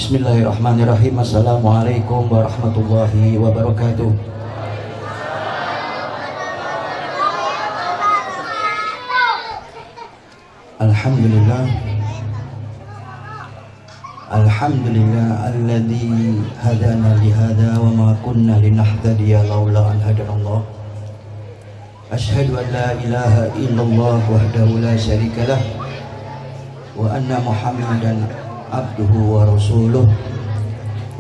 Bismillahirrahmanirrahim. Assalamualaikum warahmatullahi wabarakatuh. Alhamdulillah. Alhamdulillah alladzi hadana lihada wa ma kunna linahtadiya laula an hadanallah. Asyhadu an la ilaha illallah wahdahu la syarikalah wa anna Muhammadan abduhu wa rasuluh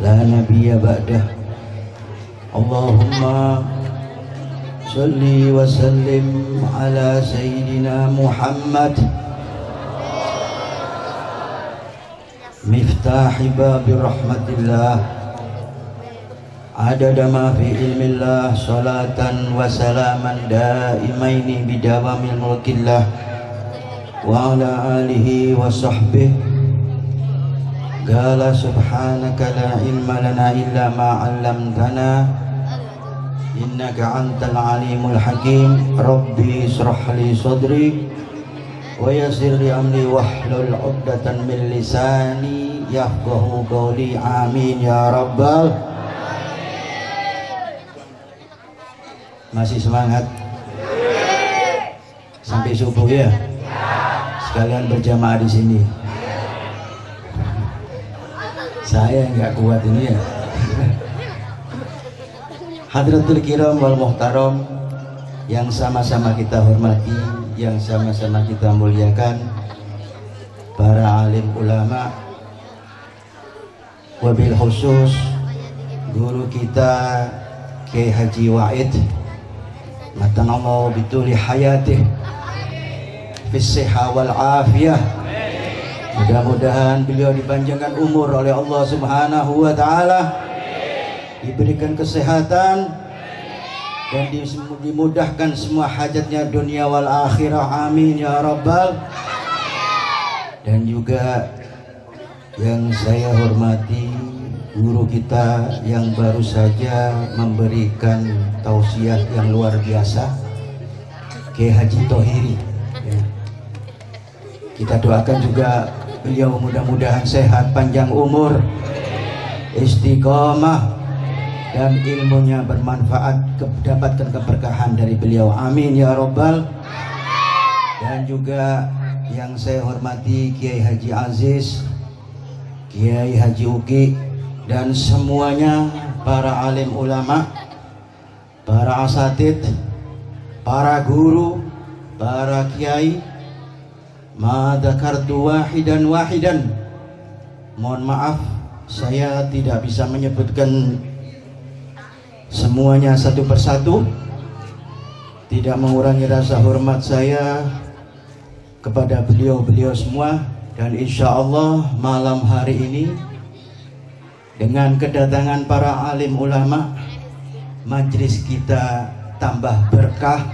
la nabiyya ba'dah. Allahumma salli wa sallim ala sayyidina Muhammad miftahi babi rahmatillah adada ma fi ilmillah salatan wa salaman daimaini bidawamil mulkillah wa ala alihi wa sahbihi. Qala subhanaka la ilma lana illa ma 'allamtana innaka antal alimul hakim. Rabbi israh li sadri wa yassir li amri wahlul 'uqdatan min lisani yafqahu qawli. Amin ya rabbal. Masih semangat sampai subuh ya? Sekalian berjamaah di sini. Saya nggak kuat ini ya. Hadratul kiram wal muhtaram yang sama-sama kita hormati, yang sama-sama kita muliakan, para alim ulama, wabil khusus guru kita Kiai Haji Wa'id matanallahu bituli hayatih fis sihah wal afiyah. Mudah-mudahan beliau dipanjangkan umur oleh Allah Subhanahu wa taala, diberikan kesehatan dan dimudahkan semua hajatnya dunia wal akhirah. Amin ya rabbal. Dan juga yang saya hormati guru kita yang baru saja memberikan tausiah yang luar biasa, Kiai Haji Thohiri. Kita doakan juga beliau mudah-mudahan sehat, panjang umur, istiqomah, dan ilmunya bermanfaat, mendapatkan keberkahan dari beliau. Amin ya rabbal. Dan juga yang saya hormati Kiai Haji Aziz, Kiai Haji Uki, dan semuanya para alim ulama, para asatid, para guru, para kiai. Ma dzakartu wahidan. Mohon maaf saya tidak bisa menyebutkan semuanya satu persatu, tidak mengurangi rasa hormat saya kepada beliau-beliau semua. Dan insya Allah malam hari ini dengan kedatangan para alim ulama, majelis kita tambah berkah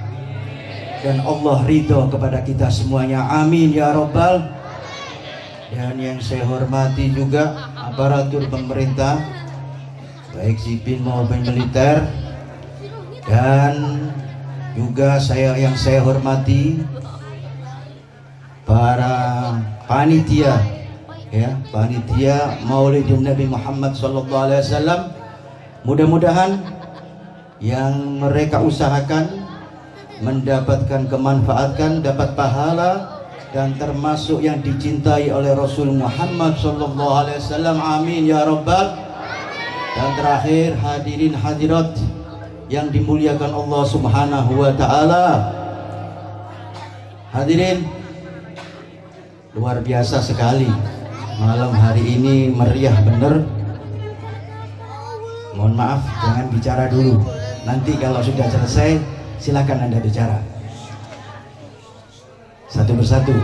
dan Allah ridho kepada kita semuanya. Amin ya rabbal. Dan yang saya hormati juga aparatur pemerintah, baik sipil maupun militer, dan juga yang saya hormati para panitia ya, panitia Maulidin Nabi Muhammad SAW. Mudah-mudahan yang mereka usahakan mendapatkan kemanfaatan, dapat pahala, dan termasuk yang dicintai oleh Rasul Muhammad SAW. Amin ya rabbal. Dan terakhir hadirin hadirat yang dimuliakan Allah Subhanahu wa taala. Hadirin, luar biasa sekali malam hari ini, meriah bener. Mohon maaf jangan bicara dulu, nanti kalau sudah selesai silakan Anda bicara satu persatu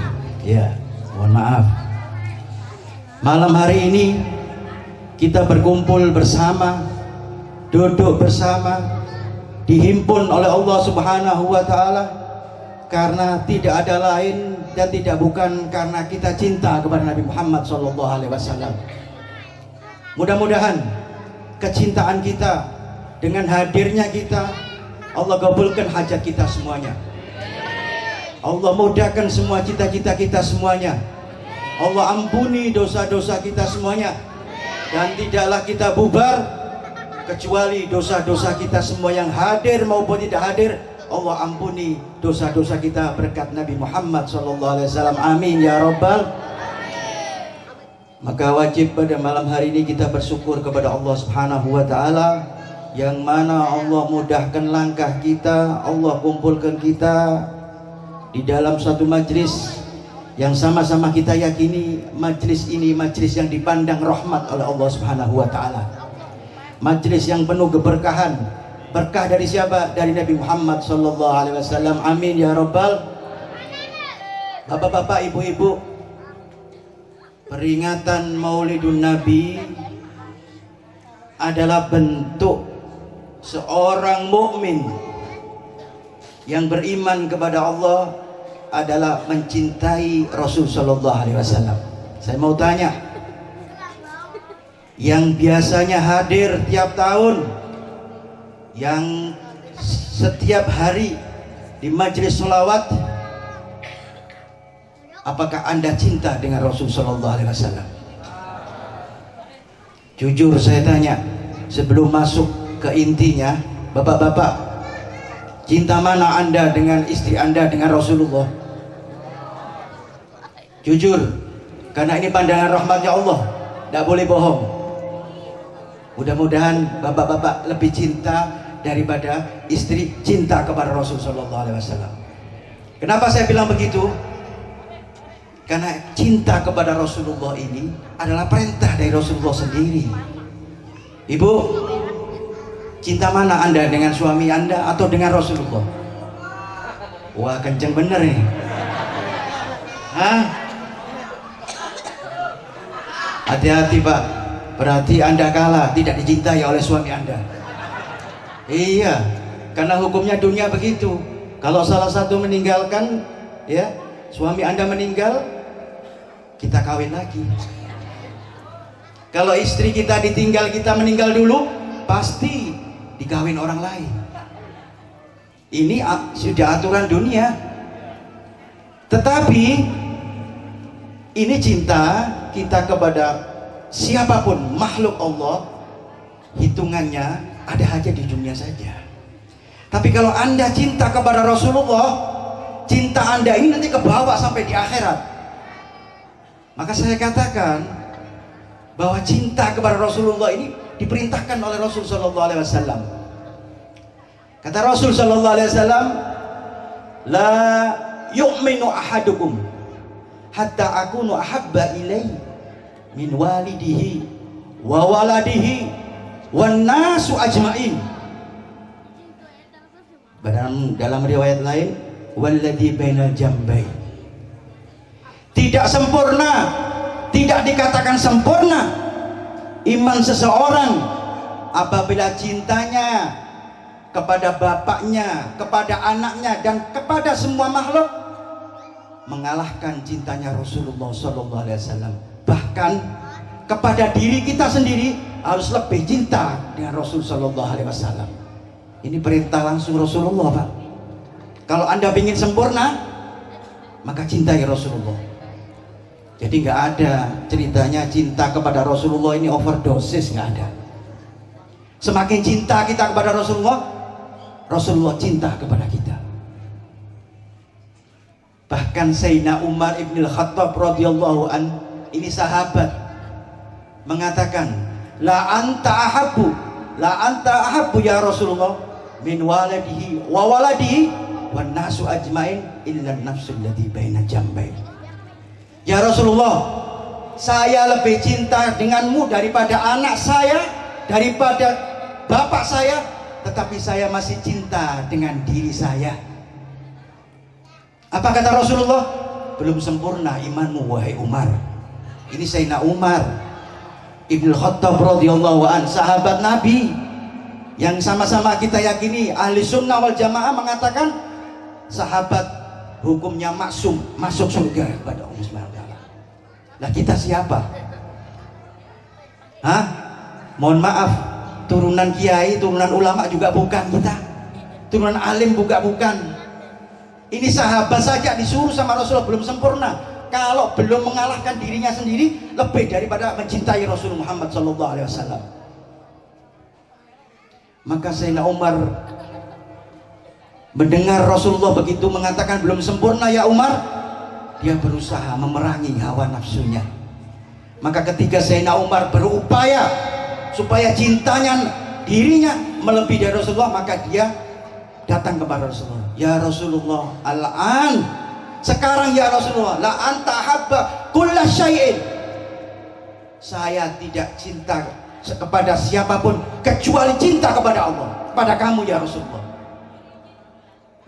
ya. Mohon maaf, malam hari ini kita berkumpul bersama, duduk bersama, dihimpun oleh Allah Subhanahu wa taala karena tidak ada lain dan tidak bukan karena kita cinta kepada Nabi Muhammad SAW. Mudah-mudahan kecintaan kita dengan hadirnya kita, Allah kabulkan hajat kita semuanya. Allah mudahkan semua cita-cita kita semuanya. Allah ampuni dosa-dosa kita semuanya. dan tidaklah kita bubar kecuali dosa-dosa kita semua yang hadir maupun tidak hadir Allah ampuni dosa-dosa kita berkat Nabi Muhammad SAW. Amin ya Rabbal. Maka wajib pada malam hari ini kita bersyukur kepada Allah Subhanahu wa Ta'ala, yang mana Allah mudahkan langkah kita, Allah kumpulkan kita di dalam satu majlis yang sama-sama kita yakini majlis ini majlis yang dipandang rahmat oleh Allah Subhanahu wa Ta'ala, majlis yang penuh keberkahan. Berkah dari siapa? Dari Nabi Muhammad SAW. Amin ya Rabbal. Bapak-bapak, ibu-ibu, peringatan Maulidun Nabi adalah bentuk seorang mukmin yang beriman kepada Allah adalah mencintai Rasul sallallahu alaihi wasallam. Saya mau tanya, yang biasanya hadir tiap tahun, yang setiap hari di majelis sholawat, apakah Anda cinta dengan Rasul sallallahu alaihi wasallam? Jujur saya tanya, sebelum masuk ke intinya, bapak-bapak, cinta mana Anda dengan istri Anda dengan Rasulullah? Jujur, karena ini pandangan rahmatnya Allah, tidak boleh bohong. Mudah-mudahan bapak-bapak lebih cinta daripada istri cinta kepada Rasul sallallahu alaihi wasallam. Kenapa saya bilang begitu? Karena cinta kepada Rasulullah ini adalah perintah dari Rasulullah sendiri. Ibu, cinta mana Anda dengan suami Anda atau dengan Rasulullah? Wah, kenceng bener nih. Hah? Hati-hati Pak, berarti Anda kalah, tidak dicintai oleh suami Anda. Iya, karena hukumnya dunia begitu. Kalau salah satu meninggalkan, ya, suami Anda meninggal, kita kawin lagi. Kalau istri kita ditinggal, kita meninggal dulu, pasti dikawin orang lain. Ini sudah aturan dunia. Tetapi ini cinta kita kepada siapapun makhluk Allah, hitungannya ada aja di dunia saja. Tapi kalau Anda cinta kepada Rasulullah, cinta Anda ini nanti kebawa sampai di akhirat. Maka saya katakan bahwa cinta kepada Rasulullah ini diperintahkan oleh Rasul sallallahu alaihi wasallam. Kata Rasul sallallahu alaihi wasallam, la yu'minu ahadukum hatta akunu ahabba ilaihi min walidihi wa waladihi wan nasu ajmain. Dalam riwayat lain, walladzi bainal jambai. Tidak sempurna, tidak dikatakan sempurna iman seseorang apabila cintanya kepada bapaknya, kepada anaknya, dan kepada semua makhluk mengalahkan cintanya Rasulullah SAW. Bahkan kepada diri kita sendiri harus lebih cinta dengan Rasul SAW. Ini perintah langsung Rasulullah, Pak. Kalau Anda ingin sempurna, maka cintai Rasulullah. Jadi nggak ada ceritanya cinta kepada Rasulullah ini overdosis, nggak ada. Semakin cinta kita kepada Rasulullah, Rasulullah cinta kepada kita. Bahkan Sayyidina Umar ibn al-Khattab radhiyallahu an, ini sahabat, mengatakan, la anta ahabbu ya Rasulullah min waladihi wa waladihi wan nasu ajmain illa nafsul ladzi baina jambai. Ya Rasulullah, saya lebih cinta denganmu daripada anak saya, daripada bapak saya, tetapi saya masih cinta dengan diri saya. Apa kata Rasulullah? Belum sempurna imanmu wahai Umar. Ini Sayyidina Umar Ibnu Khattab radhiyallahu an, sahabat Nabi yang sama-sama kita yakini ahli sunnah wal jamaah mengatakan sahabat hukumnya maksum, masuk surga kepada Allah Subhanahu wa taala. Lah kita siapa? Hah? Mohon maaf, turunan kiai, turunan ulama juga bukan kita. Turunan alim juga bukan. Ini sahabat saja disuruh sama Rasulullah belum sempurna. kalau belum mengalahkan dirinya sendiri lebih daripada mencintai Rasulullah Muhammad SAW. Maka Sayyidina Umar mendengar Rasulullah begitu mengatakan belum sempurna ya Umar, dia berusaha memerangi hawa nafsunya. Maka ketika Sayyidina Umar berupaya supaya cintanya dirinya melebihi dari Rasulullah, maka dia datang kepada Rasulullah, ya Rasulullah, al-an, sekarang ya Rasulullah, la anta habba kulla syai'in, saya tidak cinta kepada siapapun kecuali cinta kepada Allah, kepada kamu ya Rasulullah.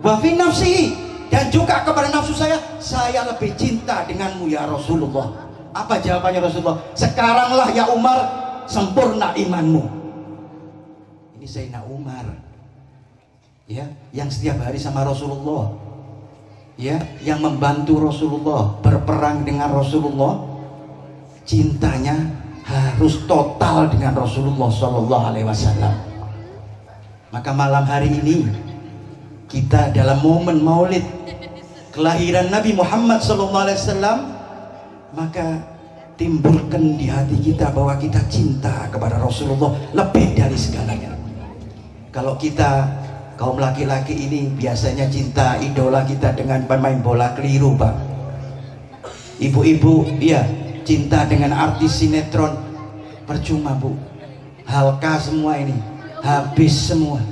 Wa fi nafsi, dan juga kepada nafsu saya lebih cinta denganmu ya Rasulullah. Apa jawabannya Rasulullah? Sekaranglah ya Umar, sempurna imanmu. Ini Sayyidina Umar, ya, yang setiap hari sama Rasulullah, ya, yang membantu Rasulullah, berperang dengan Rasulullah, cintanya harus total dengan Rasulullah Shallallahu Alaihi Wasallam. Maka malam hari ini kita dalam momen Maulid kelahiran Nabi Muhammad Shallallahu Alaihi Wasallam, maka timbulkan di hati kita bahwa kita cinta kepada Rasulullah lebih dari segalanya. Kalau kita kaum laki-laki ini biasanya cinta idola kita dengan pemain bola, keliru Pak. Ibu-ibu ya cinta dengan artis sinetron, percuma Bu, halka semua ini, habis semua.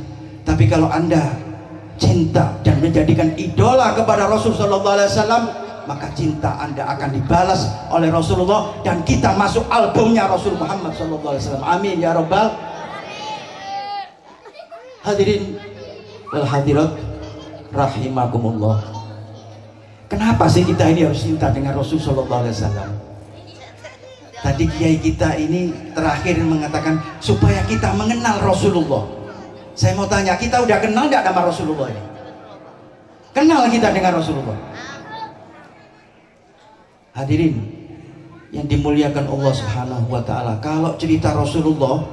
Tapi kalau Anda cinta dan menjadikan idola kepada Rasulullah SAW, maka cinta Anda akan dibalas oleh Rasulullah dan kita masuk albumnya Rasul Muhammad SAW. Amin ya Rabbal. Hadirin wal hadirat rahimakumullah. Kenapa sih kita ini harus cinta dengan Rasul sallallahu alaihi wasallam? Tadi kiai kita ini terakhir mengatakan supaya kita mengenal Rasulullah. Saya mau tanya, kita udah kenal enggak nama Rasulullah ini? Kenal kita dengan Rasulullah? Hadirin yang dimuliakan Allah Subhanahu wa taala, kalau cerita Rasulullah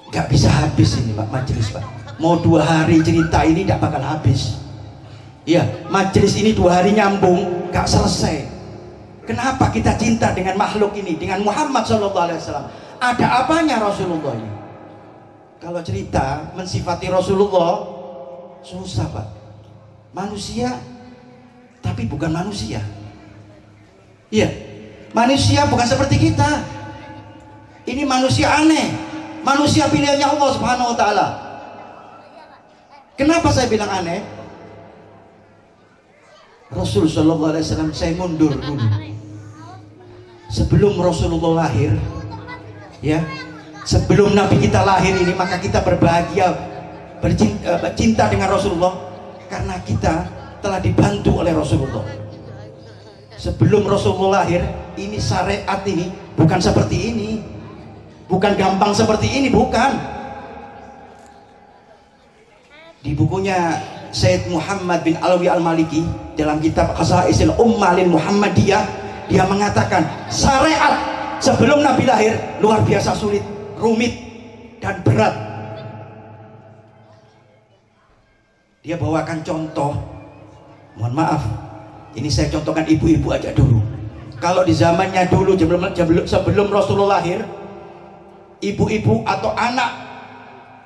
nggak bisa habis ini Pak, majelis Pak. Mau 2 hari cerita ini tidak bakal habis. Ya, majelis ini 2 hari nyambung nggak selesai. Kenapa kita cinta dengan makhluk ini, dengan Muhammad SAW? Ada apanya Rasulullah ini? Kalau cerita mensifati Rasulullah susah Pak. Manusia tapi bukan manusia. Iya, manusia bukan seperti kita. Ini manusia aneh, manusia pilihannya Allah Subhanahu Wa Taala. Kenapa saya bilang aneh? Rasul Sallallahu Alaihi Wasallam, saya mundur dulu. Sebelum Rasulullah lahir, ya, sebelum Nabi kita lahir ini, maka kita berbahagia, bercinta dengan Rasulullah karena kita telah dibantu oleh Rasulullah. Sebelum Rasulullah lahir, ini syariat ini bukan seperti ini, bukan gampang seperti ini, bukan. Di bukunya Sayyid Muhammad bin Alawi Al-Maliki dalam kitab Khasaisil Ummah lil Muhammadiyah, dia mengatakan syariat sebelum Nabi lahir luar biasa sulit, rumit dan berat. Dia bawakan contoh, mohon maaf, ini saya contohkan ibu-ibu aja dulu. Kalau di zamannya dulu sebelum Rasulullah lahir, ibu-ibu atau anak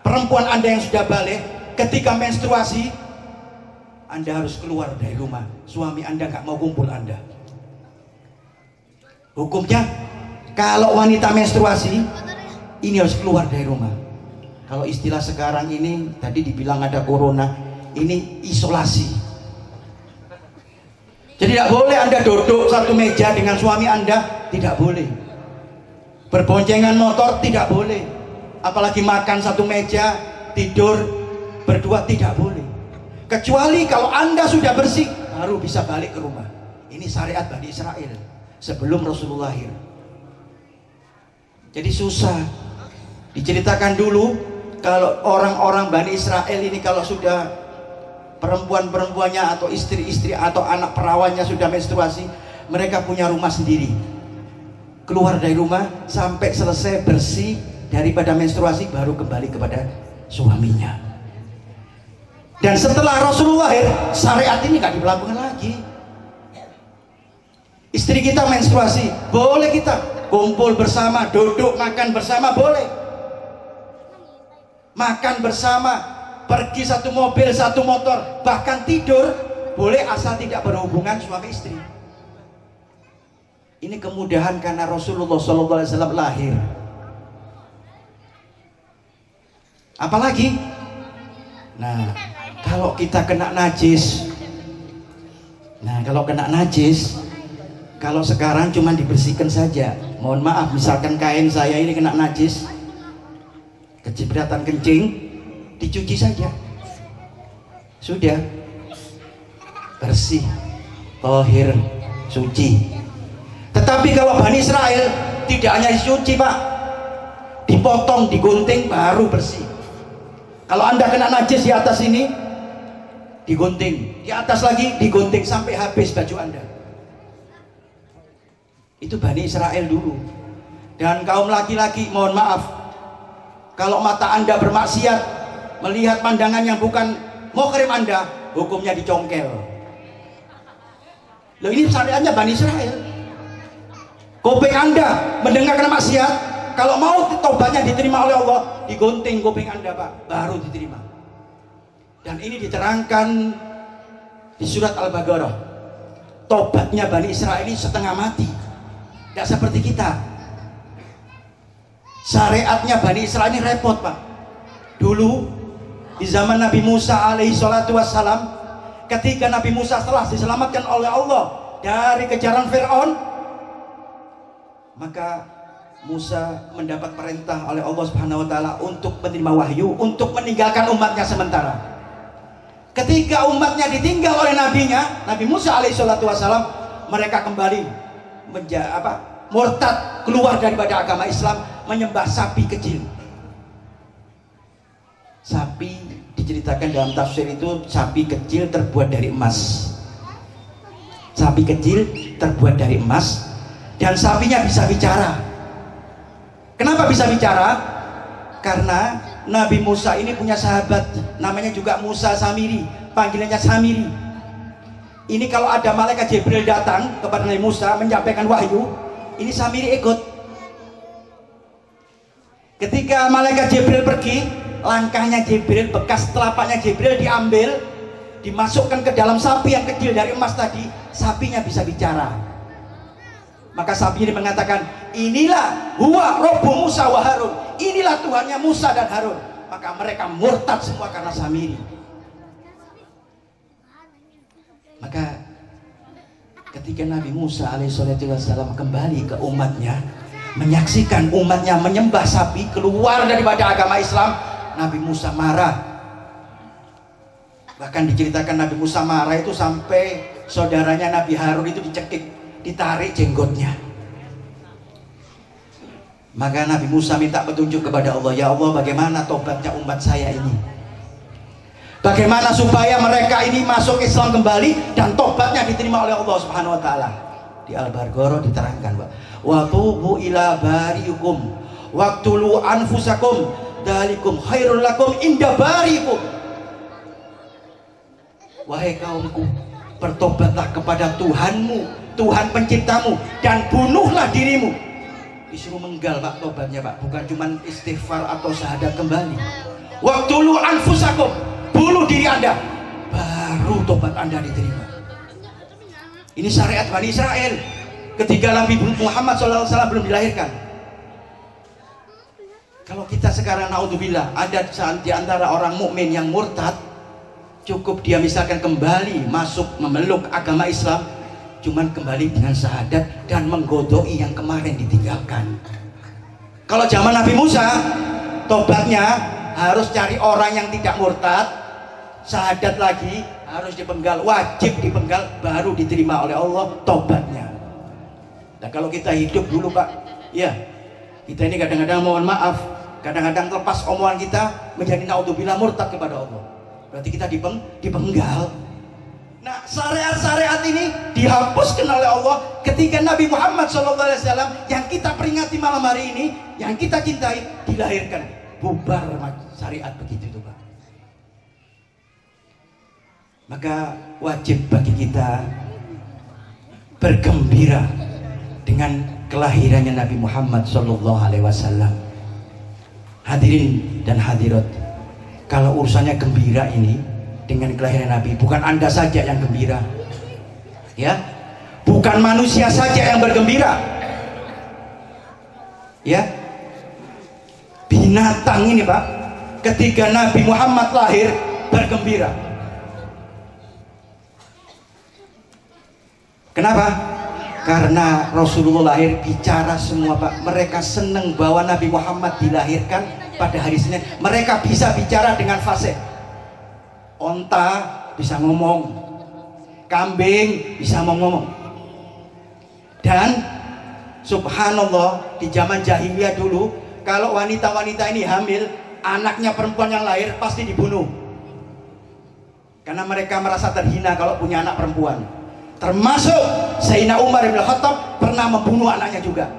perempuan Anda yang sudah balik, ketika menstruasi Anda harus keluar dari rumah. Suami Anda nggak mau kumpul Anda. Hukumnya kalau wanita menstruasi ini harus keluar dari rumah. Kalau istilah sekarang ini tadi dibilang ada corona, ini isolasi. Jadi tidak boleh Anda duduk satu meja dengan suami Anda, tidak boleh. Berboncengan motor tidak boleh. Apalagi makan satu meja, tidur berdua tidak boleh. Kecuali kalau Anda sudah bersih baru bisa balik ke rumah. Ini syariat Bani Israel sebelum Rasulullah lahir. Jadi susah. Diceritakan dulu kalau orang-orang Bani Israel ini kalau sudah perempuan-perempuannya atau istri-istri atau anak perawannya sudah menstruasi, mereka punya rumah sendiri. Keluar dari rumah sampai selesai bersih daripada menstruasi baru kembali kepada suaminya. Dan setelah Rasulullah lahir, syariat ini nggak diberlakukan lagi. Istri kita menstruasi, boleh kita kumpul bersama, duduk makan bersama, boleh. Makan bersama, pergi satu mobil, satu motor, bahkan tidur, boleh asal tidak berhubungan suami istri. Ini kemudahan karena Rasulullah SAW lahir. Apalagi? Nah, kalau kita kena najis, kalau sekarang cuma dibersihkan saja. Mohon maaf, misalkan kain saya ini kena najis, kecipratan kencing, dicuci saja, sudah bersih, tahir, suci. Tetapi kalau Bani Israel tidak hanya dicuci Pak, dipotong, digunting, baru bersih. Kalau Anda kena najis di atas ini, digunting, di atas lagi digunting sampai habis baju Anda. Itu Bani Israel dulu. Dan kaum laki-laki, mohon maaf, kalau mata Anda bermaksiat, melihat pandangan yang bukan muhrim Anda, hukumnya dicongkel. Loh, ini syariatnya Bani Israel. Kuping Anda mendengarkan maksiat, kalau mau tobatnya diterima oleh Allah, digunting kuping Anda Pak, baru diterima. Dan ini diterangkan di surat Al-Baqarah. Tobatnya Bani Israel ini setengah mati, tidak seperti kita. Syariatnya Bani Israel ini repot Pak. Dulu di zaman Nabi Musa alaihi salatu wassalam, ketika Nabi Musa telah diselamatkan oleh Allah dari kejaran Fir'aun, maka Musa mendapat perintah oleh Allah Subhanahu wa taala untuk menerima wahyu, untuk meninggalkan umatnya sementara. Ketika umatnya ditinggal oleh nabinya, Nabi Musa alaihissalatu wassalam, mereka kembali murtad, keluar daripada agama Islam, menyembah sapi kecil. Sapi diceritakan dalam tafsir itu sapi kecil terbuat dari emas. Sapi kecil terbuat dari emas, dan sapinya bisa bicara. Kenapa bisa bicara? Karena Nabi Musa ini punya sahabat, namanya juga Musa Samiri, panggilannya Samiri. Ini kalau ada malaikat Jibril datang kepada Nabi Musa menyampaikan wahyu, ini Samiri ikut. Ketika malaikat Jibril pergi, langkahnya Jibril, bekas telapaknya Jibril diambil, dimasukkan ke dalam sapi yang kecil dari emas tadi, sapinya bisa bicara. Maka sapi ini mengatakan, inilah huwa Rabbu Musa wa Harun, inilah Tuhannya Musa dan Harun. Maka mereka murtad semua karena Samiri. Maka ketika Nabi Musa alaihissalam kembali ke umatnya, menyaksikan umatnya menyembah sapi, keluar daripada agama Islam, Nabi Musa marah. Bahkan diceritakan Nabi Musa marah itu sampai saudaranya Nabi Harun itu dicekik, ditarik jenggotnya. Maka Nabi Musa minta petunjuk kepada Allah, ya Allah, bagaimana tobatnya umat saya ini? Bagaimana supaya mereka ini masuk Islam kembali dan tobatnya diterima oleh Allah Subhanahu wa taala? Di Al-Baqarah diterangkan, wa tubu ila bariikum waqtulu anfusakum dzalikum khairul lakum inda bariikum. Wahai kaumku, bertobatlah kepada Tuhanmu, Tuhan penciptamu, dan bunuhlah dirimu. Disuruh menggal Pak tobatnya Pak, bukan cuma istighfar atau syahadat kembali. Waqtulu anfusakum, bunuh diri Anda, baru tobat Anda diterima. Ini syariat Bani Israel ketika Nabi Muhammad SAW belum dilahirkan. Kalau kita sekarang naudzubillah ada di antara orang mukmin yang murtad, cukup dia misalkan kembali masuk memeluk agama Islam, cuman kembali dengan syahadat dan menggodoi yang kemarin ditinggalkan. Kalau zaman Nabi Musa, tobatnya harus cari orang yang tidak murtad, syahadat lagi, harus dipenggal, wajib dipenggal, baru diterima oleh Allah tobatnya. Nah kalau kita hidup dulu Pak, ya kita ini kadang-kadang mohon maaf, kadang-kadang lepas omongan kita menjadi naudzubillah murtad kepada Allah. Berarti kita dipenggal. Nah syariat-syariat ini dihapuskan oleh Allah ketika Nabi Muhammad SAW yang kita peringati malam hari ini, yang kita cintai, dilahirkan. Bubar syariat begitu tuh Pak. Maka wajib bagi kita bergembira dengan kelahirannya Nabi Muhammad Sallallahu Alaihi Wasallam. Hadirin dan hadirat, kalau urusannya gembira ini dengan kelahiran Nabi, bukan Anda saja yang gembira, ya, bukan manusia saja yang bergembira, ya, binatang ini Pak, ketika Nabi Muhammad lahir bergembira. Kenapa? Karena Rasulullah lahir bicara semua Pak. Mereka senang bahwa Nabi Muhammad dilahirkan pada hari Senin. Mereka bisa bicara dengan fasih. Onta bisa ngomong, kambing bisa ngomong. Dan subhanallah, di zaman jahiliyah dulu, kalau wanita-wanita ini hamil, anaknya perempuan yang lahir pasti dibunuh. Karena mereka merasa terhina kalau punya anak perempuan. Termasuk Sayyidina Umar bin Khattab pernah membunuh anaknya juga.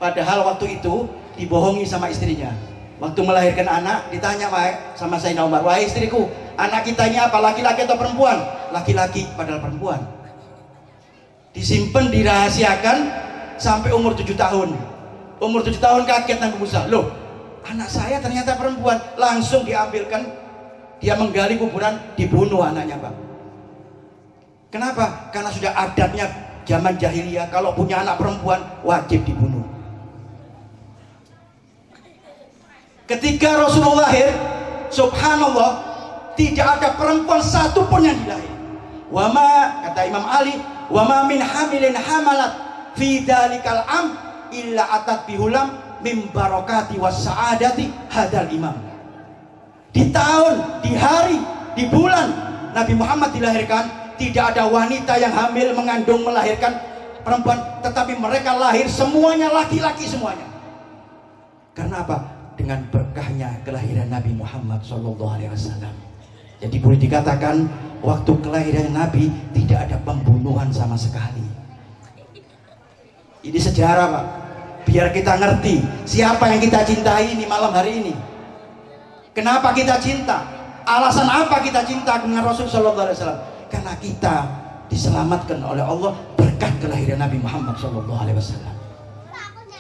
Padahal waktu itu dibohongi sama istrinya. Waktu melahirkan anak ditanya sama Sayyidina Umar, "Wahai istriku, anak kita ini apa, laki-laki atau perempuan?" "Laki-laki," padahal perempuan. Disimpan, dirahasiakan sampai umur 7 tahun. Umur 7 tahun kaget Nabi Musa, "Loh, anak saya ternyata perempuan." Langsung diambilkan, dia menggali kuburan, dibunuh anaknya Pak. Kenapa? Karena sudah adatnya zaman jahiliyah, kalau punya anak perempuan wajib dibunuh. Ketika Rasulullah lahir, subhanallah, tidak ada perempuan satu pun yang dilahir. Wama, kata Imam Ali, wama min hamilin hamalat fi dalikal am illa atat bihulam mim barokati was saadati hadal imam. Di tahun, di hari, di bulan Nabi Muhammad dilahirkan, tidak ada wanita yang hamil, mengandung, melahirkan perempuan, tetapi mereka lahir semuanya laki-laki semuanya. Karena apa? Dengan berkahnya kelahiran Nabi Muhammad SAW. Jadi boleh dikatakan waktu kelahiran Nabi tidak ada pembunuhan sama sekali. Ini sejarah Pak, biar kita ngerti siapa yang kita cintai ini malam hari ini. Kenapa kita cinta? Alasan apa kita cinta dengan Rasul SAW? Karena kita diselamatkan oleh Allah berkat kelahiran Nabi Muhammad SAW.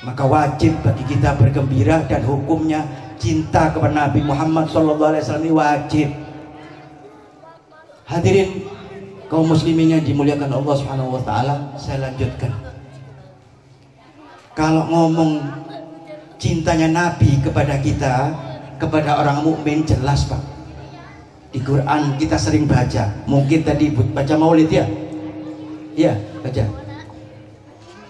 Maka wajib bagi kita bergembira, dan hukumnya cinta kepada Nabi Muhammad SAW ini wajib. Hadirin kaum muslimin yang dimuliakan Allah Subhanahu wa taala, saya lanjutkan. Kalau ngomong cintanya Nabi kepada kita, kepada orang mukmin, jelas Pak. Di Quran kita sering baca, mungkin tadi baca maulid ya? Iya, baca.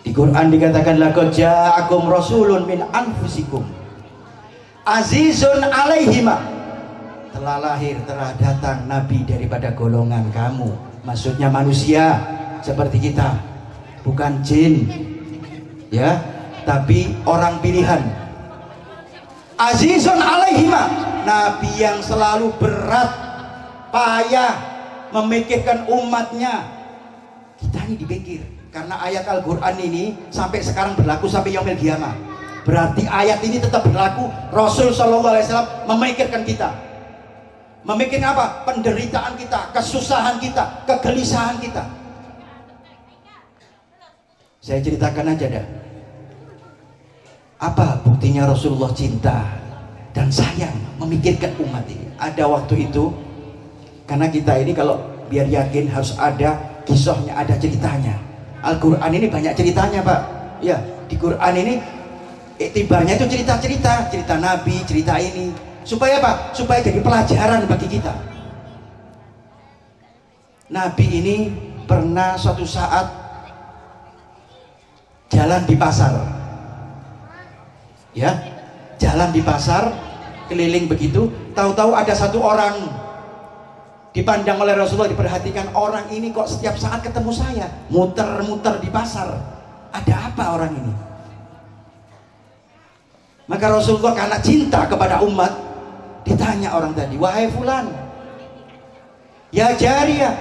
Di Quran dikatakan, laqad ja'akum rasulun min anfusikum azizun alaihima. Telah lahir, telah datang nabi daripada golongan kamu. Maksudnya manusia seperti kita, bukan jin, ya, tapi orang pilihan. Azizun alaihima, nabi yang selalu berat payah memikirkan umatnya. Kita ini dipikir, karena ayat Al-Quran ini sampai sekarang berlaku sampai yaumil qiyamah. Berarti ayat ini tetap berlaku. Rasul SAW memikirkan kita. Memikirkan apa? Penderitaan kita, kesusahan kita, kegelisahan kita. Saya ceritakan aja dah. Apa buktinya Rasulullah cinta dan sayang memikirkan umat ini? Ada waktu itu, karena kita ini kalau biar yakin harus ada kisahnya, ada ceritanya. Al-Quran ini banyak ceritanya Pak. Ya, di Quran ini iktibarnya itu cerita-cerita, cerita Nabi, cerita ini. Supaya apa? Supaya jadi pelajaran bagi kita. Nabi ini pernah suatu saat jalan di pasar. Ya, jalan di pasar, keliling begitu, tahu-tahu ada satu orang dipandang oleh Rasulullah, diperhatikan, orang ini kok setiap saat ketemu saya, muter-muter di pasar. Ada apa orang ini? Maka Rasulullah karena cinta kepada umat, ditanya orang tadi, "Wahai fulan, ya jariyah,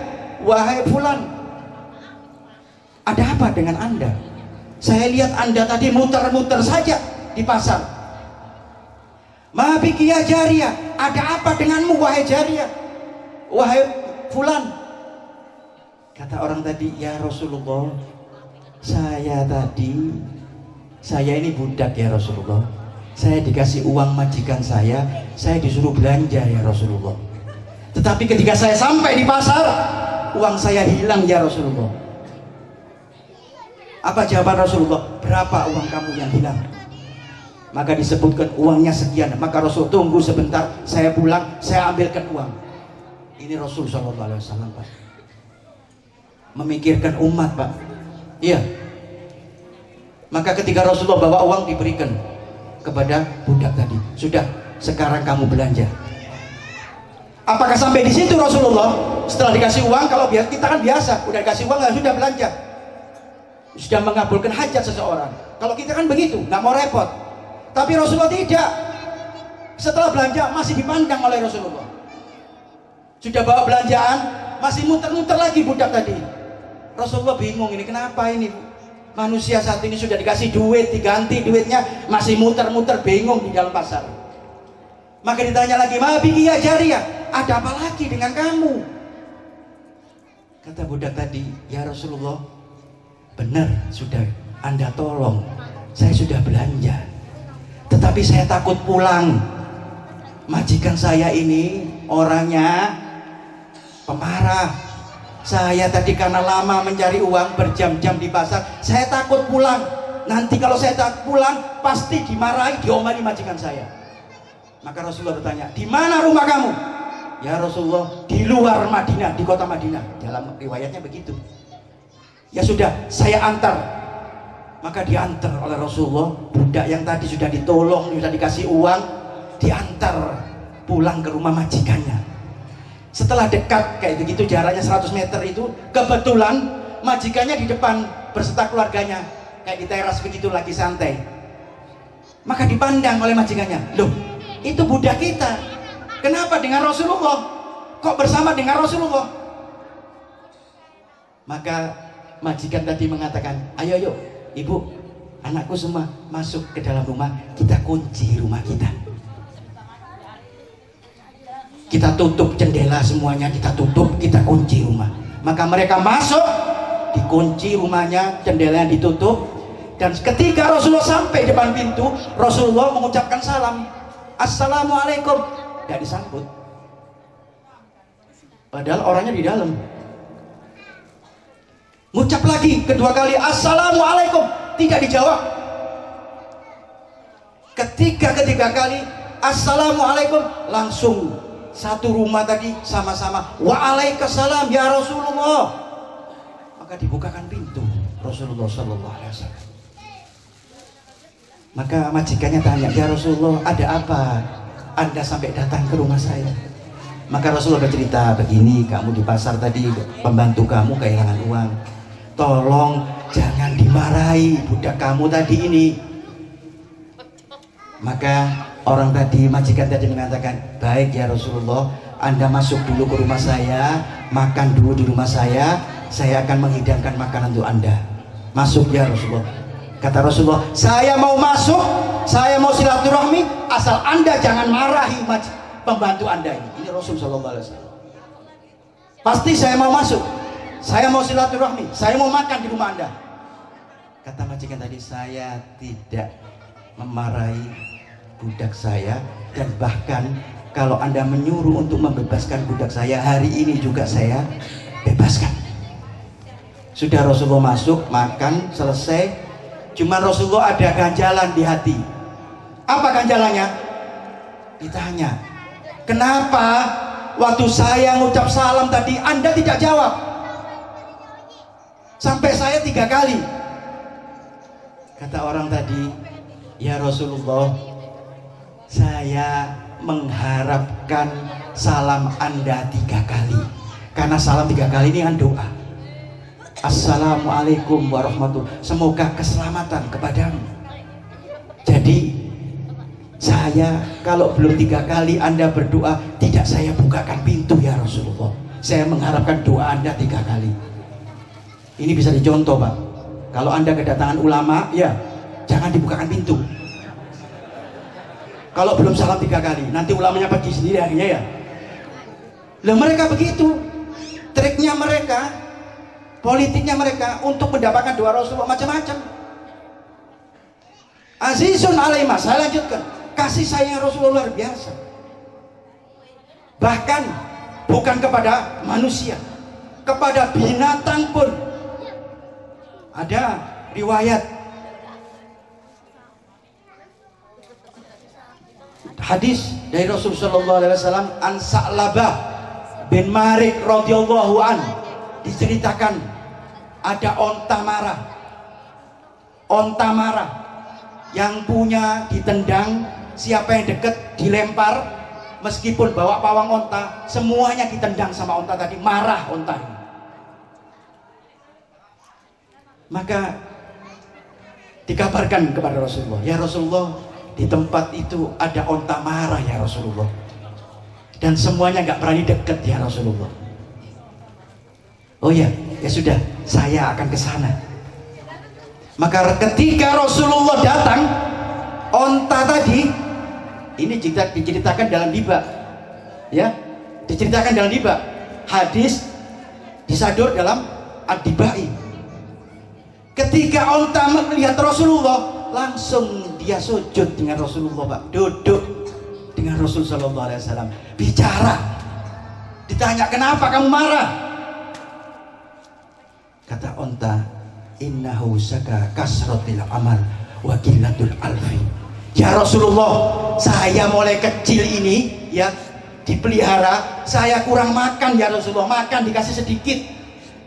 wahai fulan, ada apa dengan anda? Saya lihat anda tadi muter-muter saja di pasar." "Ma biki ya jariyah, ada apa denganmu wahai jariyah, wahai fulan?" Kata orang tadi, "Ya Rasulullah, saya ini budak ya Rasulullah. Saya dikasih uang majikan saya disuruh belanja ya Rasulullah. Tetapi ketika saya sampai di pasar, uang saya hilang ya Rasulullah. Apa jawaban Rasulullah? Berapa uang kamu yang hilang? Maka disebutkan uangnya sekian. Maka Rasul tunggu sebentar, saya pulang, saya ambilkan uang. Ini Rasul SAW, Pak. Memikirkan umat, Pak. Iya. Maka ketika Rasulullah bawa uang, diberikan kepada budak tadi. Sudah, sekarang kamu belanja. Apakah sampai di situ Rasulullah? Setelah dikasih uang, kalau kita kan biasa, udah dikasih uang, sudah belanja, sudah mengabulkan hajat seseorang. Kalau kita kan begitu, nggak mau repot. Tapi Rasulullah tidak. Setelah belanja masih dipandang oleh Rasulullah. Sudah bawa belanjaan, masih muter-muter lagi budak tadi. Rasulullah bingung, ini kenapa ini? Manusia saat ini sudah dikasih duit, diganti duitnya, masih muter-muter bingung di dalam pasar. Maka ditanya lagi, "Ma biki ya jariyah? Ada apa lagi dengan kamu?" Kata budak tadi, "Ya Rasulullah, benar sudah Anda tolong, saya sudah belanja. Tetapi saya takut pulang. Majikan saya ini orangnya pemarah. Saya tadi karena lama mencari uang berjam-jam di pasar, saya takut pulang. Nanti kalau saya takut pulang, pasti dimarahi, diomeli majikan saya." Maka Rasulullah bertanya, "Di mana rumah kamu?" "Ya Rasulullah, di luar Madinah, di kota Madinah." Dalam riwayatnya begitu. "Ya sudah, saya antar." Maka diantar oleh Rasulullah, budak yang tadi sudah ditolong, sudah dikasih uang, diantar pulang ke rumah majikannya. Setelah dekat kayak begitu, jaraknya 100 meter itu, kebetulan majikannya di depan berserta keluarganya, kayak di teras begitu lagi santai. Maka dipandang oleh majikannya, "Loh, itu budak kita. Kenapa dengan Rasulullah? Kok bersama dengan Rasulullah?" Maka majikan tadi mengatakan, "Ayo, Ibu, anakku semua masuk ke dalam rumah, kita kunci rumah kita. Kita tutup jendela semuanya, kita tutup, kita kunci rumah." Maka mereka masuk, dikunci rumahnya, jendelanya ditutup. Dan ketika Rasulullah sampai depan pintu, Rasulullah mengucapkan salam, "Assalamualaikum." Tidak disambut. Padahal orangnya di dalam. Ngucap lagi kedua kali, "Assalamualaikum." Tidak dijawab. Ketiga kali "Assalamualaikum", langsung satu rumah tadi sama-sama "Waalaikumsalam ya Rasulullah." Maka dibukakan pintu Rasulullah SAW. Maka majikannya tanya, "Ya Rasulullah, ada apa Anda sampai datang ke rumah saya?" Maka Rasulullah bercerita, "Begini, kamu di pasar tadi, pembantu kamu kehilangan uang. Tolong jangan dimarahi budak kamu tadi ini." Maka orang tadi, majikan tadi mengatakan, "Baik ya Rasulullah, Anda masuk dulu ke rumah saya, makan dulu di rumah saya akan menghidangkan makanan untuk Anda. Masuk ya Rasulullah." Kata Rasulullah, "Saya mau masuk, saya mau silaturahmi, asal Anda jangan marahi pembantu Anda ini." Ini Rasul SAW. "Pasti saya mau masuk, saya mau silaturahmi, saya mau makan di rumah Anda." Kata majikan tadi, "Saya tidak memarahi budak saya, dan bahkan kalau Anda menyuruh untuk membebaskan budak saya, hari ini juga saya bebaskan." Sudah Rasulullah masuk, makan, selesai. Cuma Rasulullah ada ganjalan di hati. Apa ganjalannya? Ditanya, "Kenapa waktu saya ngucap salam tadi Anda tidak jawab? Sampai saya 3 kali." Kata orang tadi, "Ya Rasulullah, saya mengharapkan salam Anda 3 kali. Karena salam 3 kali ini kan doa. Assalamualaikum warahmatullahi, semoga keselamatan kepadamu. Jadi saya kalau belum 3 kali Anda berdoa, tidak saya bukakan pintu ya Rasulullah. Saya mengharapkan doa Anda 3 kali." Ini bisa dicontoh, Pak. Kalau Anda kedatangan ulama, ya jangan dibukakan pintu. Kalau belum salam 3 kali, nanti ulamanya pergi sendiri akhirnya ya. Lah mereka begitu, triknya mereka politiknya mereka untuk mendapatkan doa Rasulullah macam-macam. Azizun alaihima, saya lanjutkan, kasih sayang Rasulullah luar biasa. Bahkan bukan kepada manusia, kepada binatang pun. Ada riwayat hadis dari Rasulullah sallallahu alaihi wasallam, an Sa'labah bin Malik radhiyallahu an, diceritakan ada onta marah yang punya ditendang, siapa yang dekat dilempar, meskipun bawa pawang onta, semuanya ditendang sama onta tadi, marah onta ini. Maka dikabarkan kepada Rasulullah, ya Rasulullah, di tempat itu ada onta marah ya Rasulullah, dan semuanya nggak berani dekat ya Rasulullah. Oh ya, ya sudah, saya akan ke sana. Maka ketika Rasulullah datang, onta tadi ini diceritakan dalam Diba, ya, diceritakan dalam Diba, hadis disadur dalam Ad-Dibai. Ketika onta melihat Rasulullah, langsung dia sujud dengan Rasulullah, Pak, duduk dengan Rasul sallallahu alaihi wasallam, bicara. Ditanya, kenapa kamu marah? Kata onta, innahu saka kasratil amal wa qillatul alfi. Ya Rasulullah, saya mulai kecil ini ya dipelihara, saya kurang makan ya Rasulullah, makan dikasih sedikit,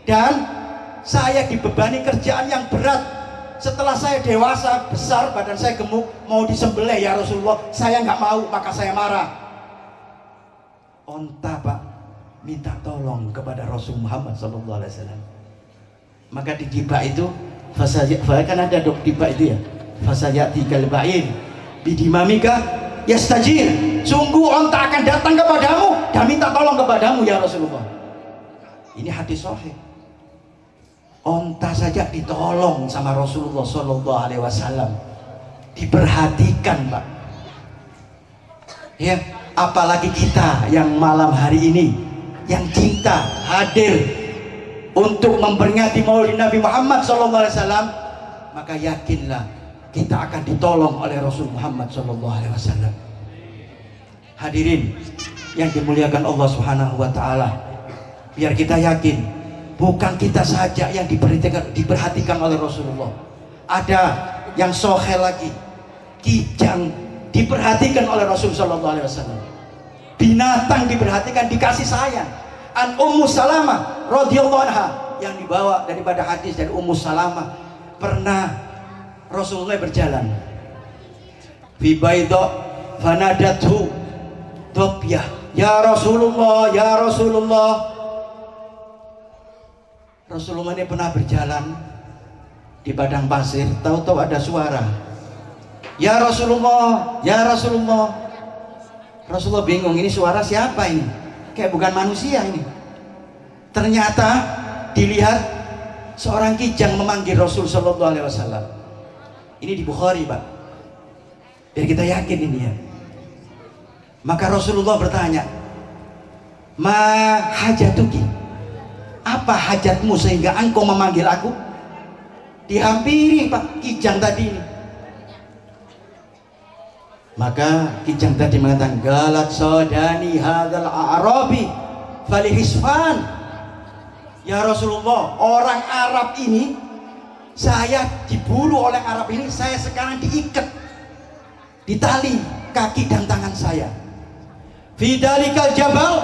dan saya dibebani kerjaan yang berat. Setelah saya dewasa, besar, badan saya gemuk, mau disembelih ya Rasulullah, saya nggak mau, maka saya marah. Onta, Pak, minta tolong kepada Rasul Muhammad sallallahu alaihi wasallam. Maka di Diba itu, kan ada dok Diba itu ya, fasayati kalba'in bidimamika yastajir, sungguh onta akan datang kepadamu dan minta tolong kepadamu ya Rasulullah. Ini hadis sahih. Onta saja ditolong sama Rasulullah sallallahu alaihi wasallam, diperhatikan, Pak, ya, apalagi kita yang malam hari ini yang cinta hadir untuk memperingati Maulid Nabi Muhammad sallallahu alaihi wasallam, maka yakinlah kita akan ditolong oleh Rasul Muhammad sallallahu alaihi wasallam. Hadirin yang dimuliakan Allah Subhanahu wa taala, biar kita yakin bukan kita saja yang diperhatikan oleh Rasulullah. Ada yang sohel lagi, kijang diperhatikan oleh Rasul sallallahu alaihi wasallam. Binatang diperhatikan, dikasih sayang. An Ummu Salamah radhiyallahu anha, yang dibawa daripada hadis dari Ummu Salamah, pernah Rasulullah berjalan fi baidha fanadathu Dobiyah, ya Rasulullah, ya Rasulullah. Rasulullah ini pernah berjalan di padang pasir, tahu-tahu ada suara, ya Rasulullah, ya Rasulullah. Rasulullah bingung, ini suara siapa ini? Kayak bukan manusia ini. Ternyata dilihat seorang kijang memanggil Rasul sallallahu alaihi wasallam. Ini di Bukhari, Pak, biar kita yakin ini ya. Maka Rasulullah bertanya, ma hajatuki, apa hajatmu sehingga engkau memanggil aku? Dihampiri, Pak, kijang tadi ini. Maka kijang tadi mengatakan, galat sodani hadal a'rabi falihisfan. Ya Rasulullah, orang Arab ini, saya diburu oleh Arab ini, saya sekarang diikat di tali kaki dan tangan saya. Fidalikal jabal,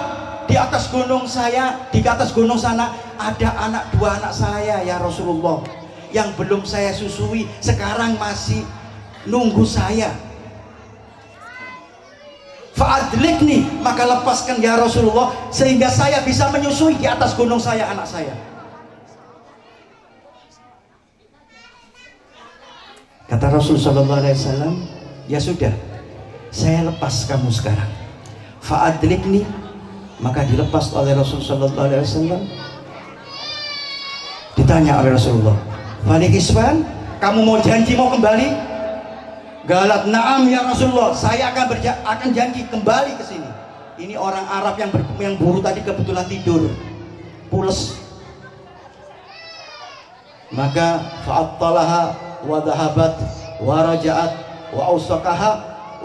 di atas gunung saya, di atas gunung sana ada dua anak saya ya Rasulullah, yang belum saya susui, sekarang masih nunggu saya. Fa'adlikni, maka lepaskan ya Rasulullah, sehingga saya bisa menyusui di atas gunung saya anak saya. Kata Rasul sallallahu alaihi wasallam, ya sudah, saya lepas kamu sekarang. Fa'adlikni, maka dilepas oleh Rasul sallallahu alaihi wasallam. Ditanya oleh Rasulullah, Falik Isfan, kamu mau janji mau kembali? Galat, na'am ya Rasulullah, saya akan janji kembali ke sini. Ini orang Arab yang buru tadi kebetulan tidur, pules. Maka fa'attalaha wa dhahabat wa raja'at wa awsaqaha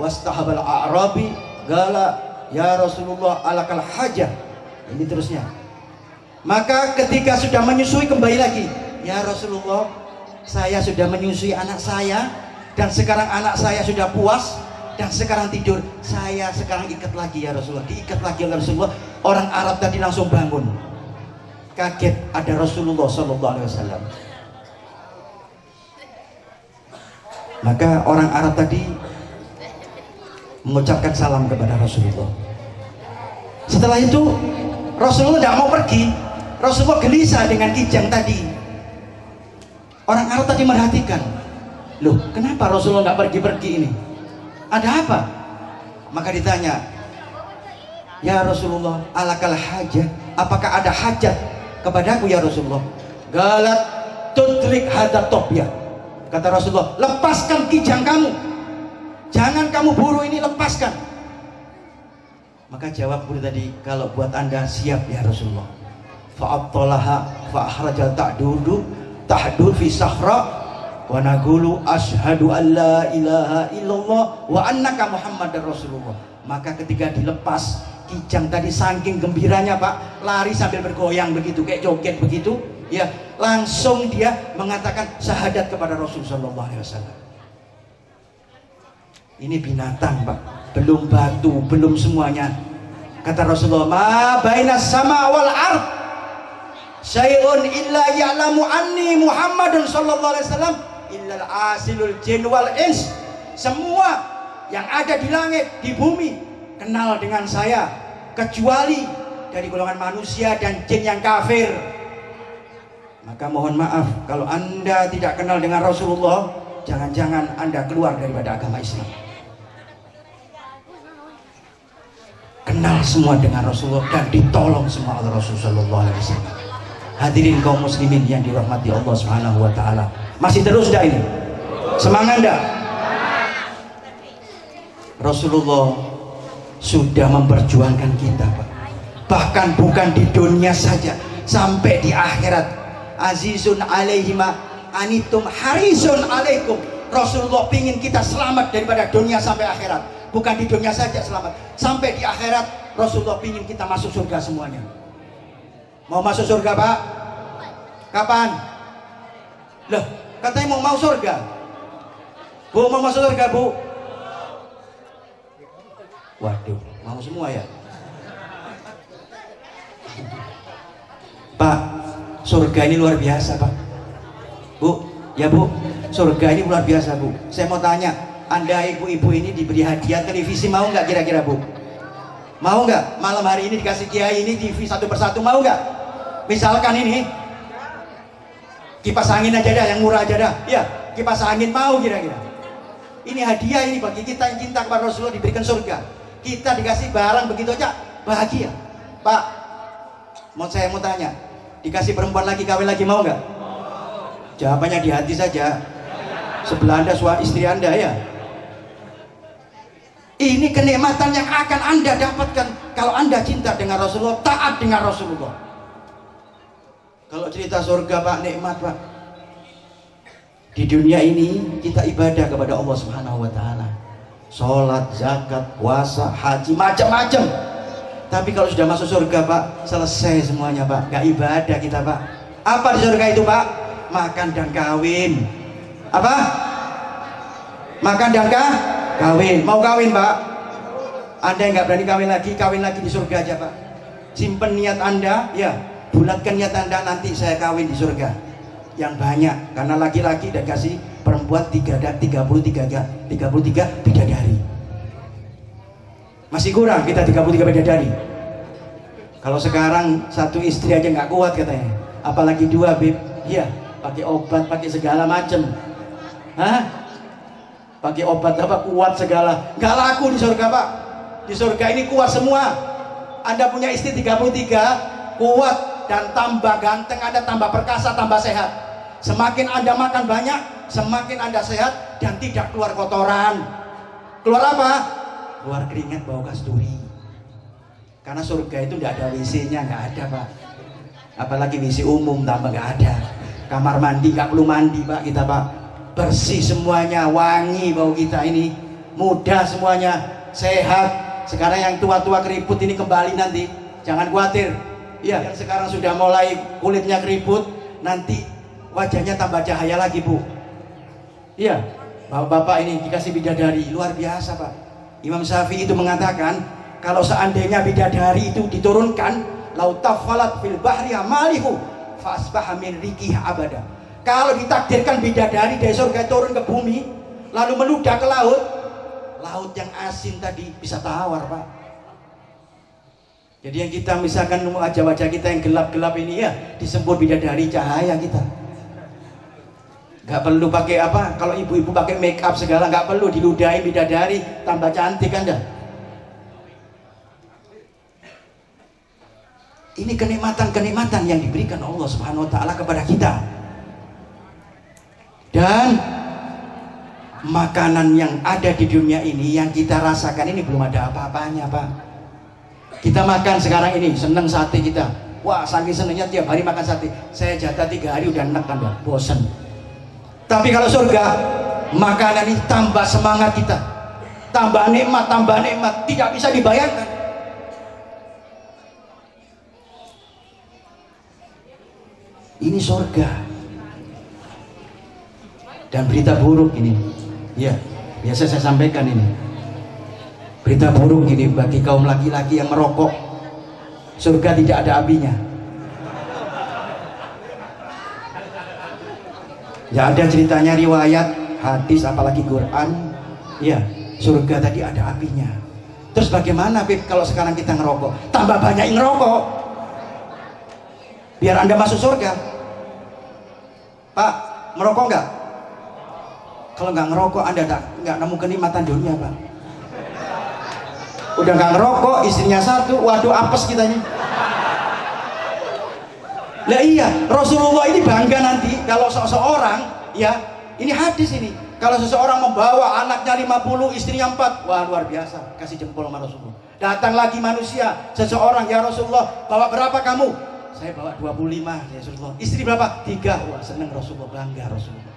wastahabal a'rabi gala ya Rasulullah alakal hajah. Ini terusnya. Maka ketika sudah menyusui kembali lagi, ya Rasulullah, saya sudah menyusui anak saya dan sekarang anak saya sudah puas dan sekarang tidur. Saya sekarang ikat lagi ya Rasulullah. Diikat lagi oleh Rasulullah. Orang Arab tadi langsung bangun. Kaget ada Rasulullah sallallahu alaihi wasallam. Maka orang Arab tadi mengucapkan salam kepada Rasulullah. Setelah itu Rasulullah tidak mau pergi. Rasulullah gelisah dengan kijang tadi. Orang Arab tadi merhatikan, loh kenapa Rasulullah nggak pergi-pergi ini? Ada apa? Maka ditanya, ya Rasulullah alakal hajah, apakah ada hajat kepadaku ya Rasulullah? Galat tutrik hadat topya. Kata Rasulullah, lepaskan kijang kamu, jangan kamu buru ini, lepaskan. Maka jawab guru tadi, kalau buat anda siap ya Rasulullah. Fa'attalaha fa'akhrajal tahdur fi sahra wa naqulu asyhadu an la ilaha illallah wa annaka muhammadar rasulullah. Maka ketika dilepas kijang tadi, saking gembiranya Pak, lari sambil bergoyang begitu, kayak joget begitu ya, langsung dia mengatakan syahadat kepada Rasul sallallahu alaihi wasallam. Ini binatang Pak, belum batu, belum semuanya. Kata Rasulullah, ma bainas sama wal ard syai'un illa ya'lamu anni Muhammadun sallallahu alaihi wasallam illa al-asilul jin wal ins. Semua yang ada di langit, di bumi kenal dengan saya kecuali dari golongan manusia dan jin yang kafir. Maka mohon maaf kalau anda tidak kenal dengan Rasulullah, jangan-jangan anda keluar daripada agama Islam. Kenal semua dengan Rasulullah dan ditolong semua oleh Rasulullah sallallahu alaihi wasallam. Hadirin kaum muslimin yang dirahmati Allah Subhanahu wa taala. Masih terus enggak ini? Semangat enggak? Rasulullah sudah memperjuangkan kita, Pak. Bahkan bukan di dunia saja, sampai di akhirat. Azizun alaihima anitum harisun alaikum. Rasulullah pingin kita selamat daripada dunia sampai akhirat. Bukan di dunia saja selamat, sampai di akhirat Rasulullah pingin kita masuk surga semuanya. Mau masuk surga Pak? Kapan? Loh, katanya mau surga. Bu, mau masuk surga Bu? Waduh, mau semua ya? Pak, surga ini luar biasa Pak. Bu, ya Bu, surga ini luar biasa Bu. Saya mau tanya, anda ibu-ibu ini diberi hadiah televisi, mau nggak kira-kira Bu? Mau nggak? Malam hari ini dikasih kiai ini TV satu persatu, mau nggak? Misalkan ini kipas angin aja dah, yang murah aja dah. Ya, kipas angin, mau kira-kira? Ini hadiah ini bagi kita yang cinta kepada Rasulullah, diberikan surga. Kita dikasih barang begitu aja, bahagia. Pak, saya mau tanya, dikasih perempuan lagi, kawin lagi, mau nggak? Jawabannya di hati saja. Sebelah anda istri anda ya. Ini kenikmatan yang akan anda dapatkan kalau anda cinta dengan Rasulullah, taat dengan Rasulullah. Kalau cerita surga Pak, nikmat Pak. Di dunia ini kita ibadah kepada Allah Subhanahu wa taala. Salat, zakat, puasa, haji, macam-macam. Tapi kalau sudah masuk surga Pak, selesai semuanya Pak. Gak ibadah kita Pak. Apa di surga itu Pak? Makan dan kawin. Apa? Makan dan kawin. Mau kawin Pak? Anda yang nggak berani kawin lagi di surga aja Pak. Simpen niat Anda, ya, bulatkan niat Anda, nanti saya kawin di surga yang banyak. Karena laki-laki dan kasih perempuan 33 bidadari. Masih kurang kita 33 bidadari. Kalau sekarang satu istri aja nggak kuat katanya, apalagi dua Bib. Iya, pakai obat, pakai segala macam. Hah? Pakai obat apa kuat segala, nggak laku di surga Pak. Di surga ini kuat semua. Anda punya istri 33, kuat dan tambah ganteng Anda, tambah perkasa, tambah sehat. Semakin Anda makan banyak, semakin Anda sehat dan tidak keluar kotoran. Keluar apa? Keluar keringat, bau kasturi. Karena surga itu tidak ada WC-nya, nggak ada Pak. Apalagi WC umum tambah nggak ada. kamar mandi nggak perlu mandi Pak, kita Pak bersih semuanya, wangi bau kita ini, mudah semuanya, sehat. Sekarang yang tua-tua keriput ini kembali nanti, jangan khawatir. Ya, yang sekarang sudah mulai kulitnya keriput, nanti wajahnya tambah cahaya lagi Bu. Iya, bapak-bapak ini dikasih bidadari, luar biasa Pak. Imam Syafi'i itu mengatakan, kalau seandainya bidadari itu diturunkan, lau taffalat fil bahri amalihu fasbaha min riqih abada. Kalau ditakdirkan bidadari dari surga turun ke bumi, lalu meludah ke laut, laut yang asin tadi bisa tawar Pak. Jadi yang kita misalkan wajah-wajah kita yang gelap-gelap ini ya disebut bidadari cahaya kita. Gak perlu pakai apa, kalau ibu-ibu pakai make up segala gak perlu, diludahin bidadari tambah cantik Anda. Ini kenikmatan-kenikmatan yang diberikan Allah Subhanahu wa taala kepada kita. Dan makanan yang ada di dunia ini yang kita rasakan ini belum ada apa-apanya Pak. Kita makan sekarang ini seneng sate kita, wah saking senengnya tiap hari makan sate. Saya jatah 3 hari udah enak kan, bosen. Tapi kalau surga, makanan ini tambah semangat kita, tambah nikmat, tidak bisa dibayangkan. Ini surga. Dan berita buruk ini, ya biasa saya sampaikan ini. Berita buruk ini bagi kaum laki-laki yang merokok, surga tidak ada apinya. Ya ada ceritanya riwayat, hadis apalagi Quran, ya surga tadi ada apinya. Terus bagaimana Bib kalau sekarang kita ngerokok? Tambah banyak yang ngerokok, biar Anda masuk surga. Pak, merokok enggak? Kalau nggak ngerokok Anda nggak nemu kenikmatan dunia Pak. Udah nggak ngerokok, istrinya satu, waduh apes kitanya. Lah iya, Rasulullah ini bangga nanti kalau seseorang, ya ini hadis ini, kalau seseorang membawa anaknya 50, istrinya 4, wah luar biasa, kasih jempol sama Rasulullah. Datang lagi manusia, seseorang, ya Rasulullah bawa berapa kamu? Saya bawa 25 ya Rasulullah. Istri berapa? 3. Wah seneng Rasulullah, bangga Rasulullah.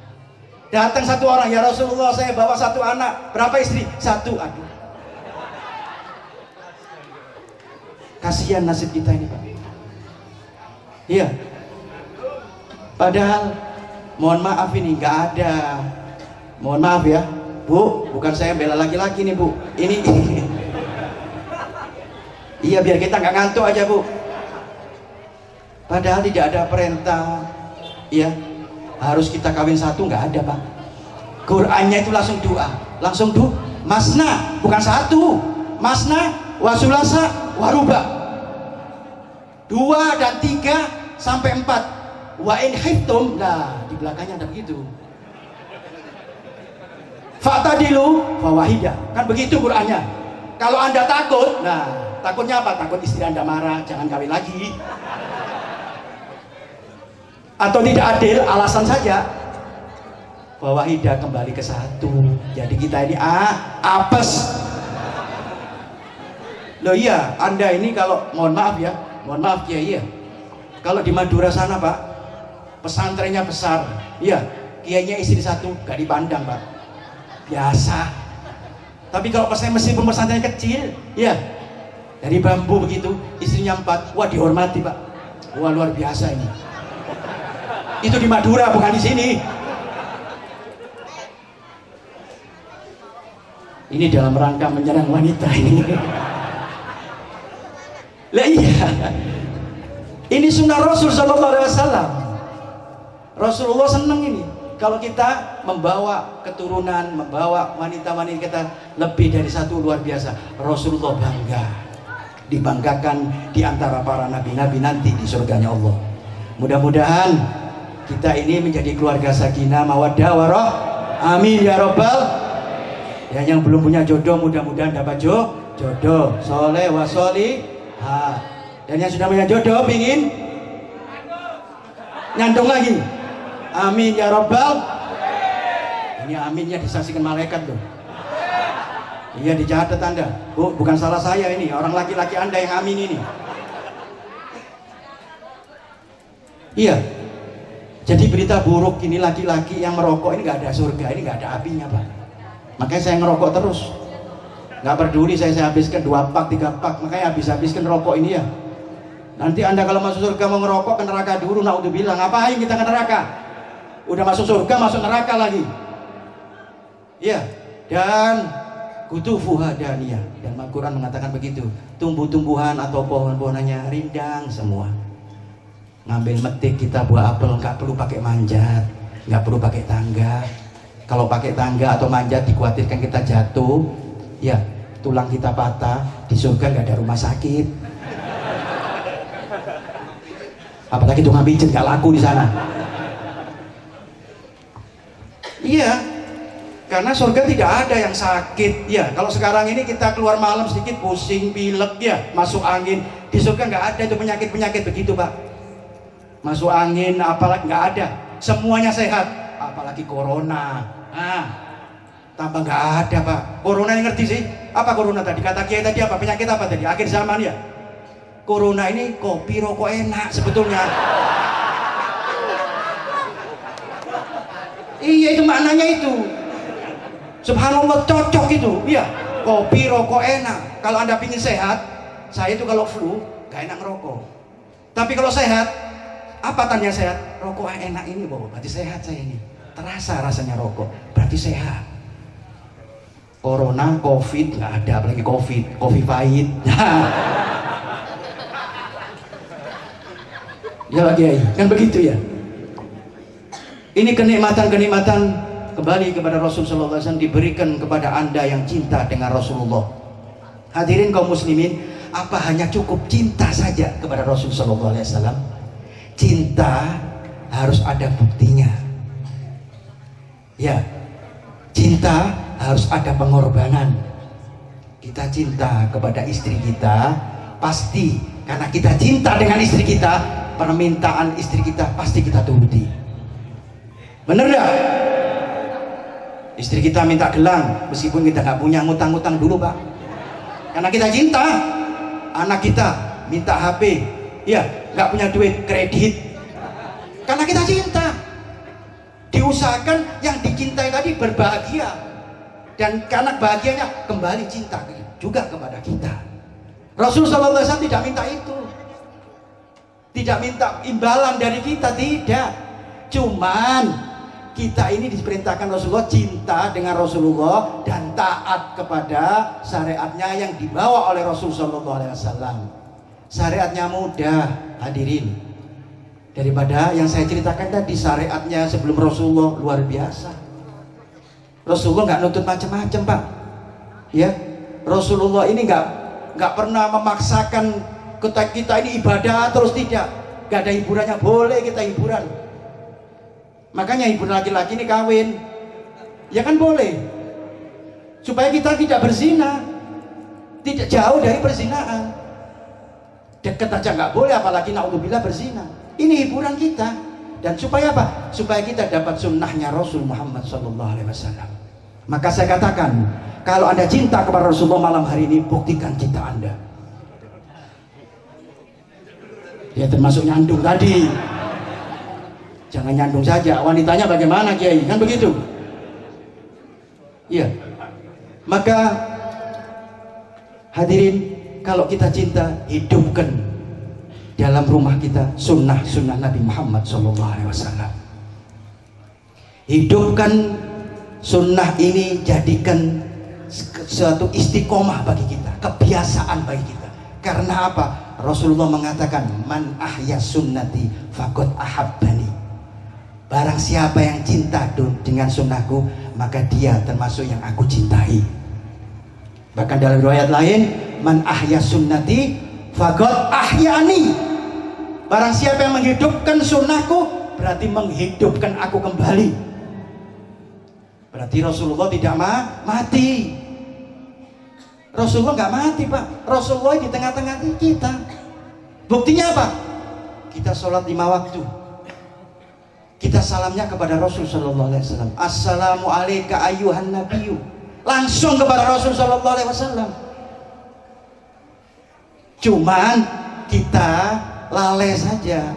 Datang satu orang, ya Rasulullah saya bawa 1 anak, berapa istri? 1. Aduh, kasihan nasib kita ini Pak. Iya, padahal mohon maaf ini nggak ada, mohon maaf ya Bu, bukan saya bela laki-laki nih Bu, ini iya biar kita nggak ngantuk aja Bu. Padahal tidak ada perintah, ya harus kita kawin 1, nggak ada Pak. Qurannya itu langsung doa, masna, bukan 1, masna, wasulasa, waruba, 2 dan 3 sampai 4. Wa in khiftum, nah di belakangnya ada begitu. Fa'tadilu fawahida, kan begitu Qurannya. Kalau Anda takut, nah takutnya apa? Takut istri Anda marah, jangan kawin lagi. Atau tidak adil, alasan saja, fawahida kembali ke 1. Jadi kita ini apes. Loh iya, Anda ini kalau mohon maaf ya, Kiai ya, kalau di Madura sana Pak, pesantrennya besar, iya, kiainya istri 1, gak dipandang Pak, biasa. Tapi kalau meskipun pesantrennya kecil, ya dari bambu begitu, istrinya 4, wah dihormati Pak, wah luar biasa ini. Itu di Madura, bukan di sini. Ini dalam rangka menyerang wanita ini. Lah iya, ini sunnah Rasul Sallallahu Alaihi Wasallam. Rasulullah senang ini kalau kita membawa keturunan, membawa wanita-wanita kita lebih dari 1, luar biasa. Rasulullah bangga, dibanggakan di antara para nabi-nabi nanti di surganya Allah. Mudah-mudahan kita ini menjadi keluarga sakinah mawaddah warah. Amin ya robbal. Ya, yang belum punya jodoh mudah-mudahan dapat jodoh soleh wasoli. Dan yang sudah punya jodoh pingin nyandung lagi, amin ya robbal. Ini aminnya disaksikan malaikat tuh. Iya dicatat Anda Bu, bukan salah saya ini, orang laki-laki Anda yang amin ini. Iya, Jadi berita buruk ini, laki-laki yang merokok ini nggak ada surga, ini nggak ada apinya Pak. Makanya saya ngerokok terus, nggak peduli saya habiskan 2 pak 3 pak, makanya habiskan rokok ini ya. Nanti Anda kalau masuk surga mau ngerokok ke neraka dulu, naudzubillah. Ngapain kita ke neraka? Udah masuk surga masuk neraka lagi. Ya, dan kutufuha daniyah, dan Al-Quran mengatakan begitu. Tumbuh-tumbuhan atau pohon-pohonannya rindang semua. Ngambil metik kita buah apel nggak perlu pakai manjat, nggak perlu pakai tangga. Kalau pakai tangga atau manjat dikhawatirkan kita jatuh, ya tulang kita patah. Di surga nggak ada rumah sakit, apalagi tukang pijat nggak laku di sana. Iya, karena surga tidak ada yang sakit. Ya, kalau sekarang ini kita keluar malam sedikit pusing, pilek, ya masuk angin. Di surga nggak ada itu penyakit-penyakit begitu Pak. Masuk angin, apalagi nggak ada, semuanya sehat, apalagi corona. Tambah nggak ada Pak. Corona yang ngerti sih? Apa corona tadi? Kata Kiai tadi apa? Penyakit apa tadi? Akhir zaman ya. Corona ini kopi rokok enak sebetulnya. Iya itu maknanya itu. Subhanallah cocok itu. Iya, kopi rokok enak. Kalau Anda pingin sehat, saya itu kalau flu nggak enak ngerokok. Tapi kalau sehat, apa tanda sehat? Rokok enak ini, berarti sehat saya ini. Terasa rasanya rokok, berarti sehat. Corona, covid nggak ada, apalagi kopi pahit. Ya lagi, kan begitu ya. Ini kenikmatan-kenikmatan kembali kepada Rasul sallallahu alaihi wasallam diberikan kepada Anda yang cinta dengan Rasulullah. Hadirin kaum muslimin, apa hanya cukup cinta saja kepada Rasul sallallahu alaihi wasallam? Cinta harus ada buktinya. Ya, cinta harus ada pengorbanan. Kita cinta kepada istri kita, pasti karena kita cinta dengan istri kita, permintaan istri kita pasti kita turuti. Bener gak? Istri kita minta gelang, meskipun kita nggak punya, ngutang-ngutang dulu Pak. Karena kita cinta. Anak kita minta HP, ya nggak punya duit, kredit. Karena kita cinta. Diusahakan yang dicintai tadi berbahagia, dan karena bahagianya kembali cinta juga kepada kita. Rasulullah SAW tidak minta itu, tidak minta imbalan dari kita, tidak. Cuman kita ini diperintahkan Rasulullah cinta dengan Rasulullah dan taat kepada syariatnya yang dibawa oleh Rasulullah SAW. Syariatnya mudah, hadirin. Daripada yang saya ceritakan tadi, syariatnya sebelum Rasulullah luar biasa. Rasulullah nggak nuntut macam-macam Pak. Ya, Rasulullah ini nggak pernah memaksakan kita ini ibadah terus, tidak. Nggak ada hiburannya, boleh kita hiburan. Makanya ibu laki-laki ini kawin, ya kan boleh, supaya kita tidak berzina, tidak jauh dari perzinaan. Deket aja nggak boleh, apalagi naudzubillah berzina. Ini hiburan kita, dan supaya apa? Supaya kita dapat sunnahnya Rasul Muhammad SAW. Maka saya katakan, kalau Anda cinta kepada Rasulullah malam hari ini, buktikan cinta Anda. Ya termasuk nyandung tadi. Jangan nyandung saja, wanitanya bagaimana Kiai? Kan begitu. Iya. Maka hadirin, kalau kita cinta, hidupkan dalam rumah kita sunnah-sunnah Nabi Muhammad SAW. Hidupkan sunnah ini, jadikan suatu istiqomah bagi kita, kebiasaan bagi kita. Karena apa? Rasulullah mengatakan, man ahya sunnati faqad ahabbani. Barang siapa yang cinta dengan sunnahku, maka dia termasuk yang aku cintai. Bahkan dalam riwayat lain, man ahya sunnati faqad ahyani. Barang siapa yang menghidupkan sunnahku, berarti menghidupkan aku kembali. Berarti Rasulullah tidak mati. Rasulullah nggak mati Pak. Rasulullah di tengah-tengah kita. Buktinya apa? Kita sholat 5 waktu. Kita salamnya kepada Rasul sallallahu alaihi wasallam. Assalamu alayka ayyuhan nabiyyu. Langsung kepada Rasul sallallahu alaihi wasallam. Cuman kita lalai saja.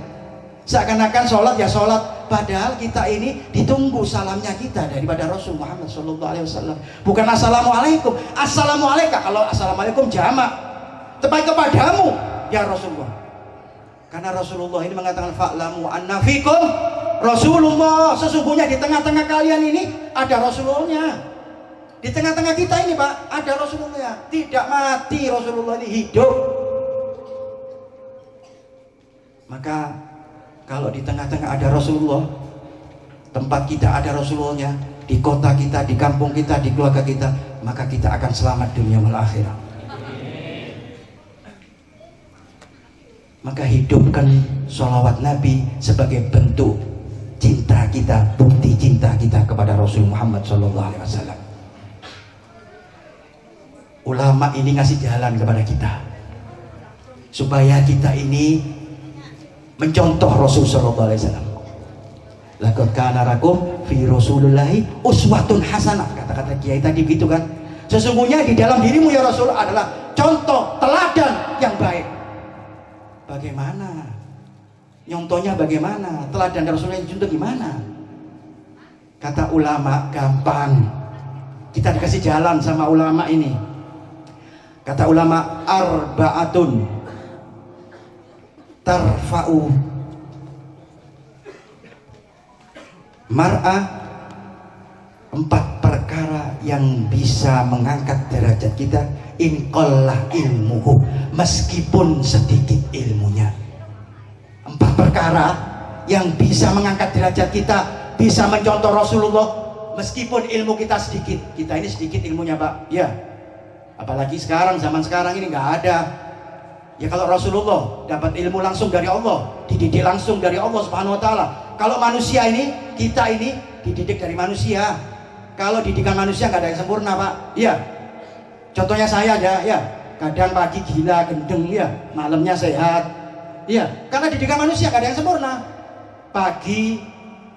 Seakan-akan sholat ya sholat, padahal kita ini ditunggu salamnya kita daripada Rasul Muhammad SAW. Bukan assalamualaikum, assalamualaikum. Kalau assalamualaikum jamak, tepat kepadamu ya Rasulullah. Karena Rasulullah ini mengatakan fa'lamu anna fikum Rasulullah. Sesungguhnya di tengah-tengah kalian ini ada Rasulullahnya. Di tengah-tengah kita ini Pak ada Rasulullah. Tidak mati, Rasulullah ini hidup. Maka kalau di tengah-tengah ada Rasulullah, tempat kita ada Rasulullahnya, di kota kita, di kampung kita, di keluarga kita, maka kita akan selamat dunia wal akhirah. Maka hidupkan sholawat Nabi sebagai bentuk cinta kita, bukti cinta kita kepada Rasul Muhammad SAW. Ulama ini ngasih jalan kepada kita supaya kita ini mencontoh Rasul sallallahu alaihi wasallam. Laqad kana lakum fi Rasulillahi uswatun hasanah. Kata-kata kiai tadi begitu kan. Sesungguhnya di dalam dirimu ya Rasul adalah contoh teladan yang baik. Bagaimana? Nyontohnya bagaimana? Teladan Rasulnya contoh gimana? Kata ulama gampang. Kita dikasih jalan sama ulama ini. Kata ulama arba'atun tarfa'u mar'ah, 4 perkara yang bisa mengangkat derajat kita in qallah ilmuhu, meskipun sedikit ilmunya. 4 perkara yang bisa mengangkat derajat kita, bisa mencontoh Rasulullah meskipun ilmu kita sedikit. Kita ini sedikit ilmunya Pak ya, apalagi sekarang, zaman sekarang ini nggak ada. Ya kalau Rasulullah dapat ilmu langsung dari Allah, dididik langsung dari Allah Subhanahu wa taala. Kalau manusia ini, kita ini dididik dari manusia. Kalau didikan manusia nggak ada yang sempurna Pak. Iya. Contohnya saya ada ya, kadang pagi gila, gendeng ya, malamnya sehat. Iya, karena didikan manusia nggak ada yang sempurna. Pagi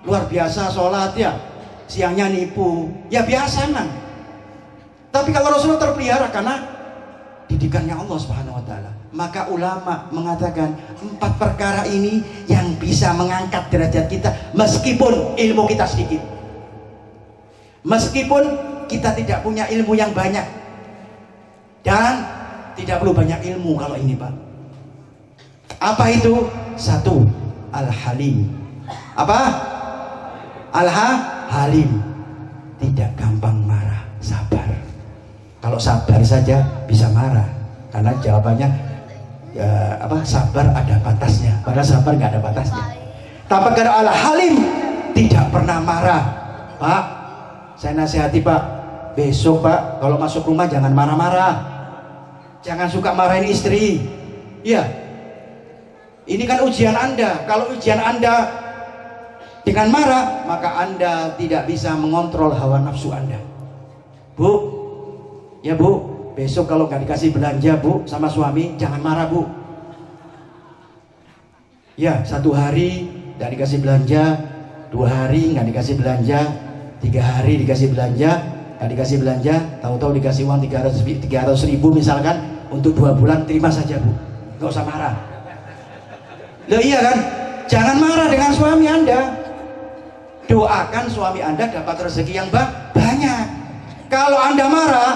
luar biasa sholat ya, siangnya nipu, ya biasa man. Tapi kalau Rasulullah terpelihara karena didikannya Allah Subhanahu wa taala. Maka ulama mengatakan 4 perkara ini yang bisa mengangkat derajat kita meskipun ilmu kita sedikit, meskipun kita tidak punya ilmu yang banyak, dan tidak perlu banyak ilmu kalau ini Pak. Apa itu? 1. Al-Halim. Apa? Al-Halim. Tidak gampang marah, sabar. Kalau sabar saja bisa marah, karena jawabannya ya, sabar ada batasnya. Padahal sabar nggak ada batasnya. Tapi karena Al-Halim tidak pernah marah. Pak, saya nasihati Pak, besok Pak kalau masuk rumah jangan marah-marah, jangan suka marahin istri. Iya, ini kan ujian Anda. Kalau ujian Anda dengan marah, maka Anda tidak bisa mengontrol hawa nafsu Anda. Bu, ya Bu, besok kalau nggak dikasih belanja Bu sama suami, jangan marah Bu. Ya, 1 hari nggak dikasih belanja, 2 hari nggak dikasih belanja, 3 hari dikasih belanja, nggak dikasih belanja, tahu-tahu dikasih uang 300 ribu misalkan untuk 2 bulan, terima saja Bu, nggak usah marah. Loh iya kan, jangan marah dengan suami Anda. Doakan suami Anda dapat rezeki yang banyak. Kalau Anda marah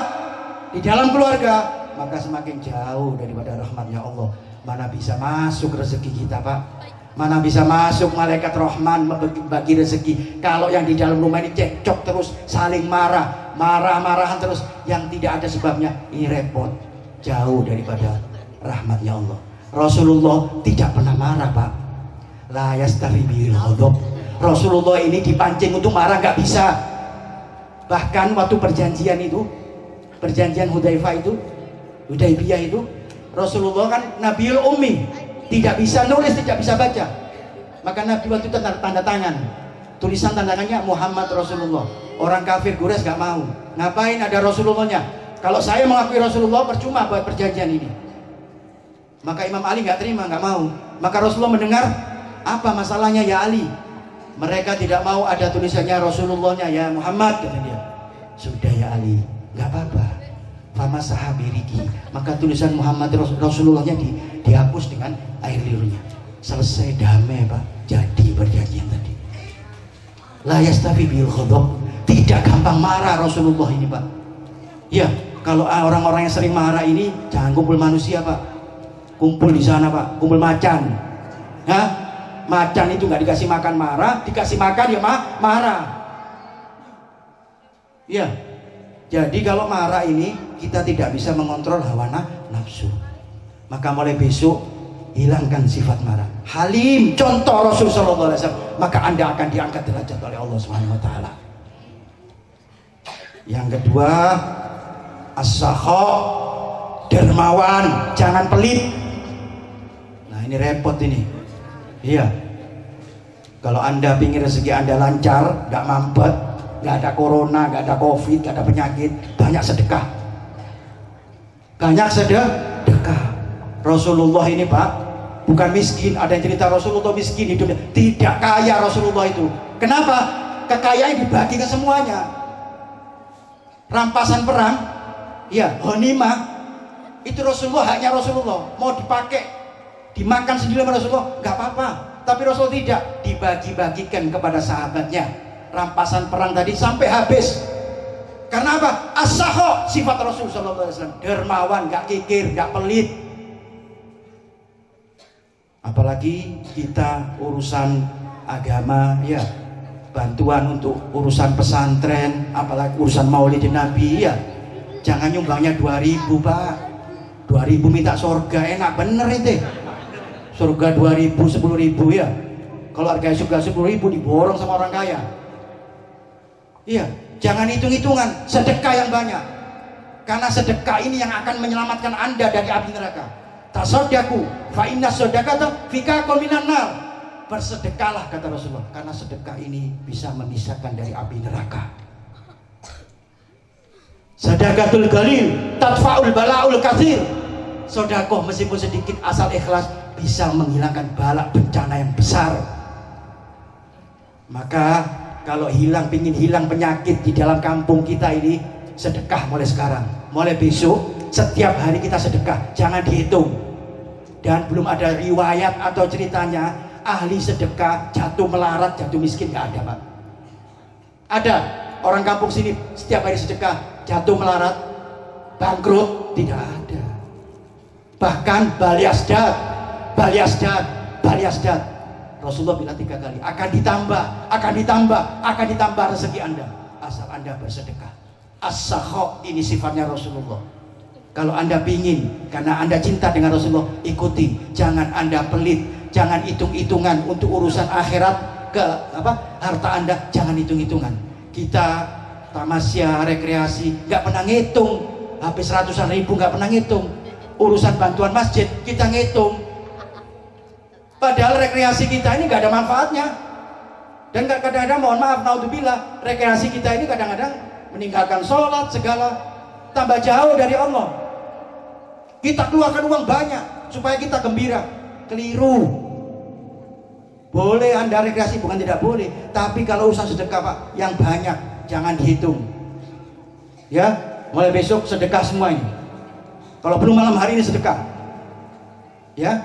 di dalam keluarga, maka semakin jauh daripada rahmatnya Allah. Mana bisa masuk rezeki kita Pak, mana bisa masuk malaikat Rahman bagi rezeki. Kalau yang di dalam rumah ini cekcok terus, saling marah-marahan terus, yang tidak ada sebabnya, ini repot, jauh daripada rahmatnya Allah. Rasulullah tidak pernah marah Pak. La yastafi bil ghadab. Rasulullah ini dipancing untuk marah nggak bisa. Bahkan waktu perjanjian itu, perjanjian Hudaifah itu, Hudaibiyah itu, Rasulullah kan Nabiul Ummi, tidak bisa nulis, tidak bisa baca. Maka Nabi waktu itu tanda tangan, tulisan tanda tangannya Muhammad Rasulullah. Orang kafir Quraisy gak mau. Ngapain ada Rasulullahnya? Kalau saya mengakui Rasulullah percuma buat perjanjian ini. Maka Imam Ali gak terima, gak mau. Maka Rasulullah mendengar, apa masalahnya ya Ali? Mereka tidak mau ada tulisannya Rasulullahnya ya Muhammad, kata dia. Sudah ya Ali, gak apa-apa. Fama sahabiriki, maka tulisan Muhammad Rasulullahnya dihapus dengan air liurnya. selesai damai Pak, jadi perjanjian tadi. La yastafi bil ghadab, tidak gampang marah Rasulullah ini Pak. Ya, kalau orang-orang yang sering marah ini jangan kumpul manusia Pak, kumpul di sana Pak, kumpul macan. Hah? Macan itu nggak dikasih makan marah, dikasih makan ya marah. Ya, jadi kalau marah ini kita tidak bisa mengontrol hawa nafsu. Maka mulai besok hilangkan sifat marah. Halim, contoh Rasul sallallahu alaihi wasallam, maka Anda akan diangkat derajat oleh Allah Subhanahu wa taala. Yang kedua, as-sakha, dermawan, jangan pelit. Nah, ini repot ini. Iya. Kalau Anda pingin rezeki Anda lancar, gak mampet, gak ada corona, gak ada covid, gak ada penyakit, banyak sedekah. Banyak sedekah. Rasulullah ini Pak, bukan miskin. Ada yang cerita Rasulullah miskin hidupnya. Tidak, kaya Rasulullah itu. Kenapa? Kekayaan dibagi ke semuanya. Rampasan perang, ya, ghanimah, itu Rasulullah, haknya Rasulullah. Mau dipakai, dimakan sendiri sama Rasulullah, nggak apa-apa. Tapi Rasul tidak, dibagi-bagikan kepada sahabatnya. Rampasan perang tadi sampai habis. Karena apa? As-sakha, sifat Rasul sallallahu alaihi wasallam, dermawan, nggak kikir, nggak pelit. Apalagi kita urusan agama, ya, bantuan untuk urusan pesantren, apalagi urusan maulidin Nabi, ya, jangan nyumbangnya 2.000 Pak. 2.000 minta surga, enak bener itu. Surga 2.000, 10.000 ya. Kalau harganya surga 10.000 diborong sama orang kaya. Iya, jangan hitung-hitungan, sedekah yang banyak. Karena sedekah ini yang akan menyelamatkan Anda dari api neraka. Tasaddaku fa inna sadaqata fikakum minan nar. Bersedekahlah kata Rasulullah, karena sedekah ini bisa memisahkan dari api neraka. Sadaqatul qalil tadfa'ul bala'ul katsir. Sedekah meskipun sedikit asal ikhlas bisa menghilangkan bala bencana yang besar. Maka kalau pingin hilang penyakit di dalam kampung kita ini, sedekah mulai sekarang. Mulai besok setiap hari kita sedekah, jangan dihitung. Dan belum ada riwayat atau ceritanya ahli sedekah jatuh melarat, jatuh miskin, nggak ada Pak. Ada orang kampung sini setiap hari sedekah jatuh melarat, bangkrut? Tidak ada. Bahkan baliasdat Rasulullah bilang 3 kali, akan ditambah rezeki Anda asal Anda bersedekah. As-sakha, ini sifatnya Rasulullah. Kalau Anda pingin, karena Anda cinta dengan Rasulullah, ikuti. Jangan Anda pelit, jangan hitung-hitungan untuk urusan akhirat, harta Anda, jangan hitung-hitungan. Kita tamasya, rekreasi, nggak pernah ngitung. Habis ratusan ribu nggak pernah ngitung. Urusan bantuan masjid kita ngitung. Padahal rekreasi kita ini nggak ada manfaatnya. Dan kadang-kadang, mohon maaf, naudzubillah, rekreasi kita ini kadang-kadang meninggalkan sholat segala, tambah jauh dari Allah. Kita keluarkan uang banyak supaya kita gembira. Keliru. Boleh Anda rekreasi, bukan tidak boleh. Tapi kalau usaha sedekah Pak, yang banyak, jangan dihitung. Ya, mulai besok sedekah semua ini. Kalau belum malam hari ini sedekah. Ya,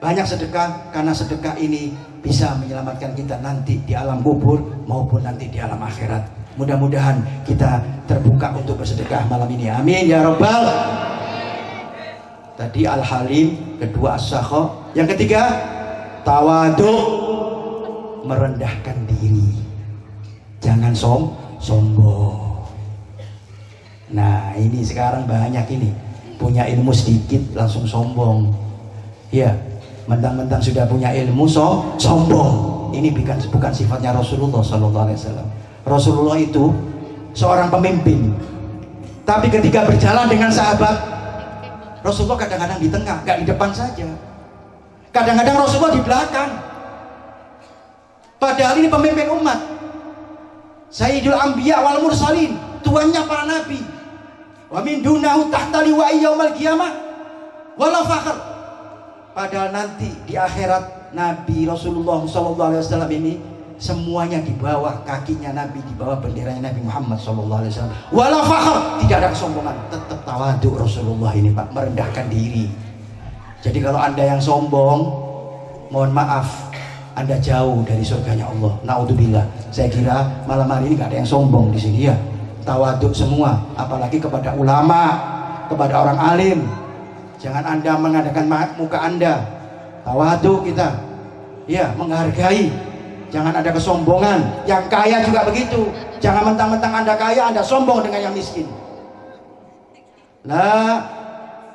banyak sedekah, karena sedekah ini bisa menyelamatkan kita nanti di alam kubur maupun nanti di alam akhirat. Mudah-mudahan kita terbuka untuk bersedekah malam ini. Amin ya rabbal. Tadi al-halim, kedua as-sakha, yang ketiga tawadhu, merendahkan diri. Jangan sombong. Nah, ini sekarang banyak ini punya ilmu sedikit langsung sombong. Ya, mentang-mentang sudah punya ilmu sombong. Ini bukan sifatnya Rasulullah sallallahu alaihi wasallam. Rasulullah itu seorang pemimpin, tapi ketika berjalan dengan sahabat, Rasulullah kadang-kadang di tengah, gak di depan saja. Kadang-kadang Rasulullah di belakang. Padahal ini pemimpin umat, Sayyidul Anbiya wal Mursalin, tuannya para nabi. Wa min dunahu tahta liwa'i yaumal qiyamah wala fakhr. Padahal nanti di akhirat Nabi Rasulullah SAW ini semuanya di bawah kakinya Nabi, di bawah benderanya Nabi Muhammad SAW. Wala fakhr, tidak ada kesombongan, tetap tawadhu Rasulullah ini Pak, merendahkan diri. Jadi kalau Anda yang sombong, mohon maaf, Anda jauh dari surganya Allah. Naudzubillah. Saya kira malam hari ini nggak ada yang sombong di sini ya. Tawaduk semua, apalagi kepada ulama, kepada orang alim. Jangan Anda mengadakan muka Anda. Tawaduk kita. Ya, menghargai. Jangan ada kesombongan. Yang kaya juga begitu. Jangan mentang-mentang Anda kaya, Anda sombong dengan yang miskin. La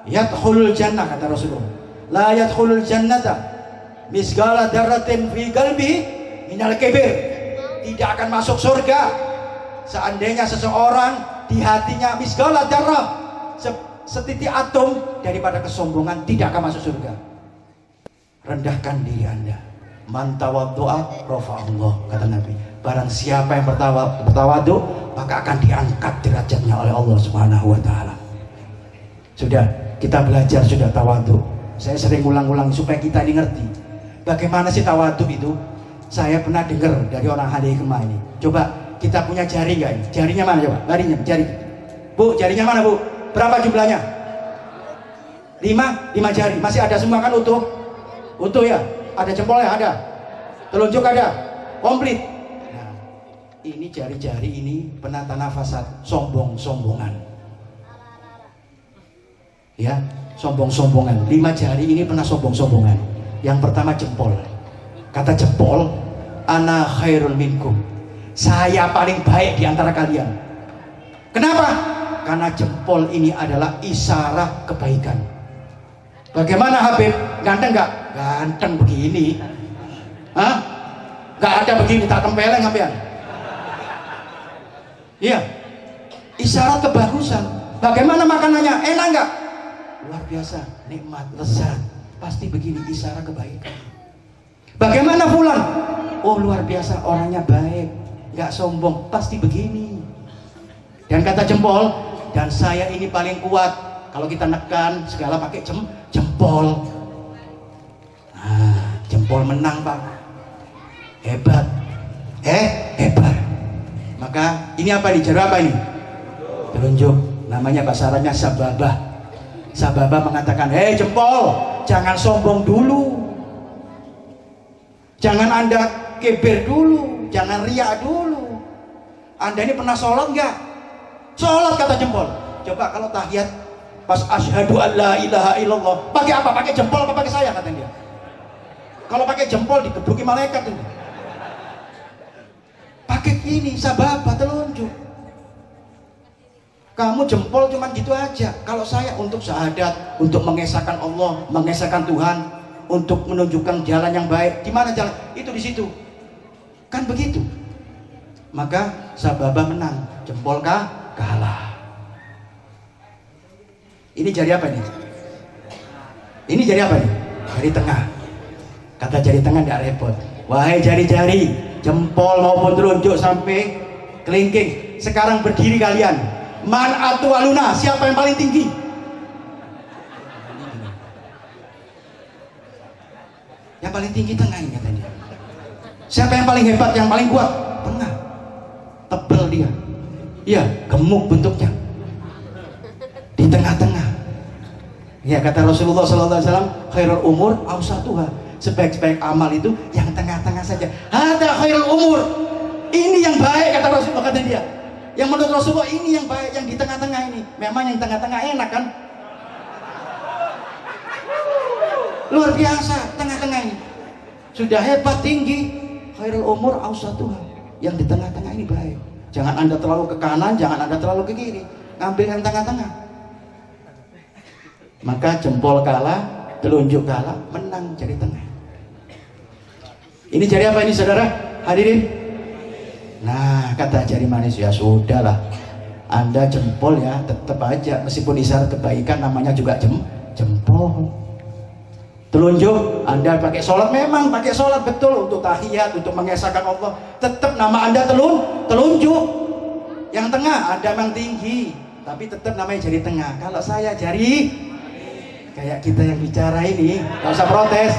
yadkhulul jannah, kata Rasulullah. La yadkhulul jannata misgala darratin fi qalbi minal kibir. Tidak akan masuk surga seandainya seseorang di hatinya misgala darrah, setitik atom daripada kesombongan, tidak akan masuk surga. Rendahkan diri Anda. Man tawaddu'a rafa'allah, kata Nabi. Barang siapa yang bertawadhu, maka akan diangkat derajatnya oleh Allah Subhanahu wa taala. Sudah, kita belajar sudah tawadhu. Saya sering ulang-ulang supaya kita ini ngerti. Bagaimana sih tawadhu itu? Saya pernah dengar dari orang hadis kemah ini. Coba kita punya jari nggak ini? Jarinya mana coba? Jarinya, jari. Bu, jarinya mana bu? Berapa jumlahnya? 5 jari. Masih ada semua kan utuh? Utuh ya? Ada jempolnya? Ada. Telunjuk ada? Komplit. Nah, ini jari-jari ini penata nafasat, sombong-sombongan. Ya, sombong-sombongan. 5 jari ini pernah sombong-sombongan. Yang pertama jempol. Kata jempol, ana khairun minkum. Saya paling baik di antara kalian. Kenapa? Karena jempol ini adalah isyarat kebaikan. Bagaimana Habib? Ganteng nggak? Ganteng begini. Hah? Nggak ada begini, tak tempeleng sampean. Iya. Isyarat kebagusan. Bagaimana makanannya? Enak nggak? Luar biasa, nikmat, lezat. Pasti begini, isyarat kebaikan. Bagaimana Fulan? Oh luar biasa, orangnya baik, nggak sombong. Pasti begini. Dan kata jempol, dan saya ini paling kuat. Kalau kita nekan segala pakai jempol. Nah, jempol menang Pak. Hebat. Hebat. Maka ini apa nih? Jari apa ini? Telunjuk. Namanya bahasa Arabnya sababah. Sababah mengatakan, hei jempol, jangan sombong dulu. Jangan Anda keber dulu. Jangan riak dulu. Anda ini pernah sholat nggak? Sholat kata jempol. Coba kalau tahiyat pas asyhadu an la ilaha illallah, pakai apa? Pakai jempol apa pakai saya, kata dia. Kalau pakai jempol digebuki malaikat ini. Pakai ini sababah, telunjuk. Kamu jempol cuman gitu aja. Kalau saya untuk syahadat, untuk mengesahkan Allah, mengesahkan Tuhan, untuk menunjukkan jalan yang baik. Di mana jalan? Itu di situ. Kan begitu. Maka sababah menang, jempol kalah. Ini jari apa nih? Ini jari apa nih? Jari tengah. Kata jari tengah tidak repot. Wahai jari-jari, jempol maupun telunjuk sampai kelingking, sekarang berdiri kalian. Man atwaluna, siapa yang paling tinggi? Yang paling tinggi tengah ini kata dia. Siapa yang paling hebat, yang paling kuat? Tengah. Tebel dia. Iya, gemuk bentuknya. Di tengah-tengah. Ya kata Rasulullah SAW, khairul umur awsatuha. Sebaik-baik amal itu yang tengah-tengah saja. Hada khairul umur. Ini yang baik kata Rasulullah, kata dia. Yang menurut Rasulullah ini yang baik, yang di tengah-tengah ini. Memang yang tengah-tengah enak kan? Luar biasa, tengah-tengah ini. Sudah hebat, tinggi. Khairul umur awsatuha. Yang di tengah-tengah ini baik. Jangan Anda terlalu ke kanan, jangan Anda terlalu ke kiri. Ngambil yang tengah-tengah. Maka jempol kalah, telunjuk kalah, menang jari tengah. Ini jari apa ini saudara? Hadirin. Nah, kata jari manis, ya sudahlah. Anda jempol ya, tetap aja meskipun isyarat kebaikan namanya juga jempol. Telunjuk, Anda pakai sholat, memang pakai sholat betul untuk tahiyat, untuk mengesahkan Allah. Tetap nama Anda telunjuk. Yang tengah Anda memang tinggi, tapi tetap namanya jari tengah. Kalau saya jari kayak kita yang bicara ini, nggak usah protes.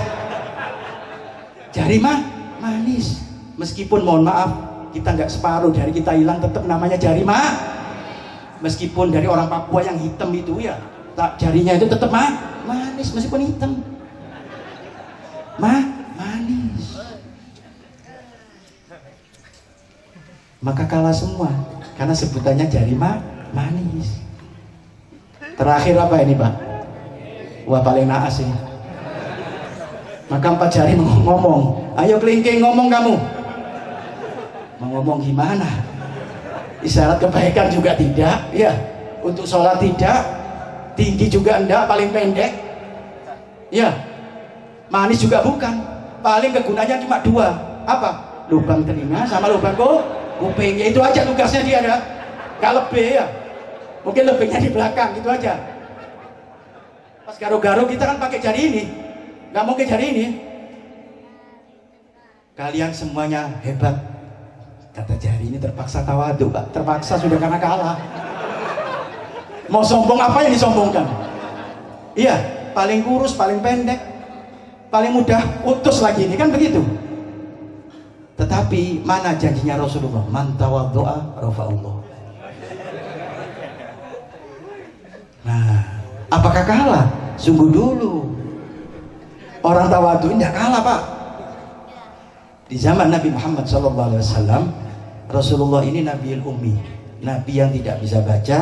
Jari manis, meskipun mohon maaf kita nggak separuh dari kita hilang, tetap namanya jari meskipun dari orang Papua yang hitam itu ya, jarinya itu tetap manis meskipun hitam. manis. Maka kalah semua karena sebutannya jari manis. Terakhir apa ini Pak? Wah paling naas ini. Maka 4 jari ngomong, ayo kelingking ngomong kamu. Mau ngomong gimana? Isyarat kebaikan juga tidak, ya. Untuk sholat tidak, tinggi juga enggak, paling pendek, ya. Manis juga bukan, paling kegunaannya cuma 2, apa? Lubang telinga sama lubang kuping, ya itu aja tugasnya dia ada. Gak lebih ya, mungkin lebihnya di belakang gitu aja. Pas garuk-garuk kita kan pakai jari ini, nggak mungkin jari ini. Kalian semuanya hebat, kata jari ini terpaksa tawadu Pak, terpaksa sudah karena kalah. Mau sombong apa yang disombongkan? Iya, paling kurus, paling pendek, paling mudah putus lagi ini kan begitu. Tetapi mana janjinya Rasulullah? Man tawaddu'a rafa'allah. Nah, apakah kalah? Sungguh dulu. Orang tawadu ini tidak kalah Pak. Di zaman Nabi Muhammad SAW, Rasulullah ini Nabiul Ummi, Nabi yang tidak bisa baca,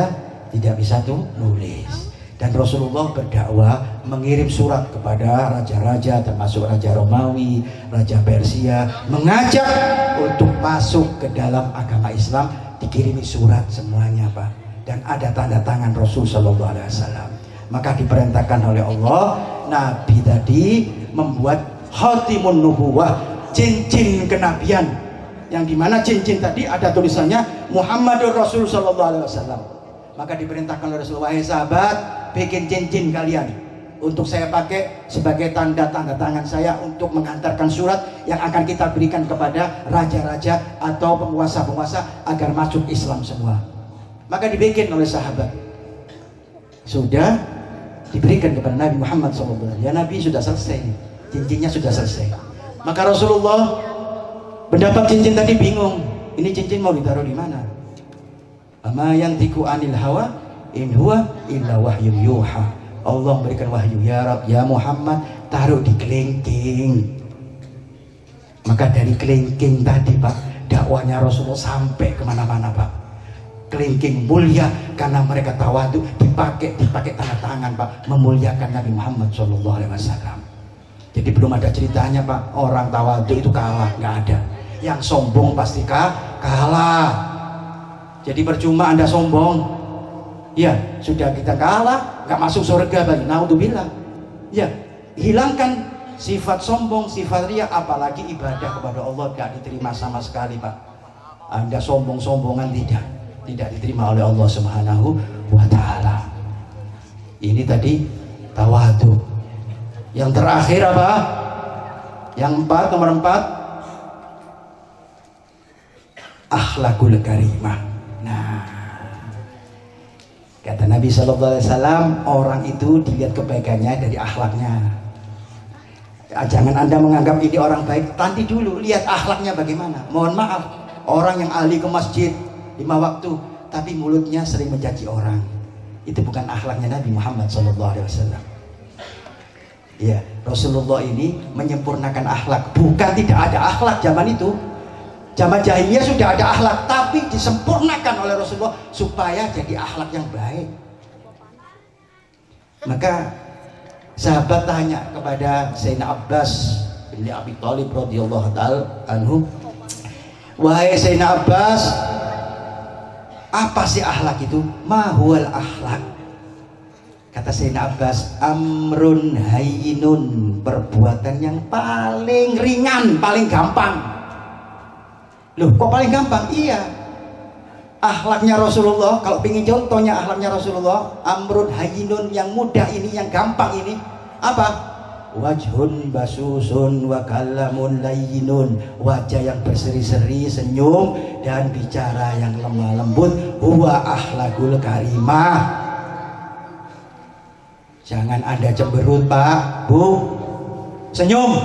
tidak bisa nulis. Dan Rasulullah berdakwah, mengirim surat kepada raja-raja, termasuk Raja Romawi, Raja Persia, mengajak untuk masuk ke dalam agama Islam, dikirimi surat semuanya Pak. Dan ada tanda tangan Rasul Sallallahu Alaihi Wasallam. Maka diperintahkan oleh Allah, Nabi tadi membuat khatimun nubuwah, cincin kenabian, yang dimana cincin tadi ada tulisannya Muhammadur Rasul Sallallahu Alaihi Wasallam. Maka diperintahkan oleh Rasulullah, wahai sahabat, bikin cincin kalian untuk saya pakai sebagai tanda-tanda tangan saya untuk mengantarkan surat yang akan kita berikan kepada raja-raja atau penguasa-penguasa agar masuk Islam semua. Maka dibikin oleh sahabat, sudah diberikan kepada Nabi Muhammad SAW. Ya Nabi sudah selesai, cincinnya sudah selesai. Maka Rasulullah mendapat cincin tadi bingung, ini cincin mau ditaruh di mana? Ama yantiqu anil hawa in huwa illa wahyun yuha. Allah memberikan wahyu, ya Rabb, ya Muhammad, taruh di kelingking. Maka dari kelingking tadi Pak, dakwanya Rasulullah sampai kemana-mana Pak. Kelingking mulia karena mereka tawadu, dipakai tanda tangan Pak, memuliakan Nabi Muhammad SAW. Jadi belum ada ceritanya Pak, orang tawadu itu kalah, nggak ada. Yang sombong pasti kalah. Jadi percuma Anda sombong, ya sudah kita kalah, nggak masuk surga bagi naudzubillah. Ya, hilangkan sifat sombong, sifat riya, apalagi ibadah kepada Allah nggak diterima sama sekali Pak. Anda sombong-sombongan tidak diterima oleh Allah Subhanahu wa Ta'ala. Ini tadi tawadu. Yang terakhir apa? Yang nomor 4, akhlakul karimah. Nah, kata Nabi SAW, orang itu dilihat kebaikannya dari akhlaknya. Jangan Anda menganggap ini orang baik, nanti dulu lihat akhlaknya bagaimana. Mohon maaf, orang yang ahli ke masjid 5 waktu, tapi mulutnya sering mencaci orang, itu bukan akhlaknya Nabi Muhammad SAW. Ya, Rasulullah ini menyempurnakan akhlak, bukan tidak ada akhlak zaman itu. Zaman jahiliyah sudah ada akhlak, tapi disempurnakan oleh Rasulullah supaya jadi akhlak yang baik. Maka sahabat tanya kepada Sayyidina Abbas bin Abi Thalib radhiyallahu ta'ala anhu, wahai Sayyidina Abbas, apa sih akhlak itu? Mahual akhlak? Kata Sayyidina Abbas, amrun hayyinun, perbuatan yang paling ringan, paling gampang. Loh, kok paling gampang? Iya, akhlaknya Rasulullah. Kalau ingin contohnya akhlaknya Rasulullah, amrun hayyinun, yang mudah ini, yang gampang ini apa? Wajhun basusun wa kalamun layyinun, wajah yang berseri-seri, senyum dan bicara yang lemah lembut. Huwa akhlakul karimah. Jangan Anda cemberut Pak, Bu. Senyum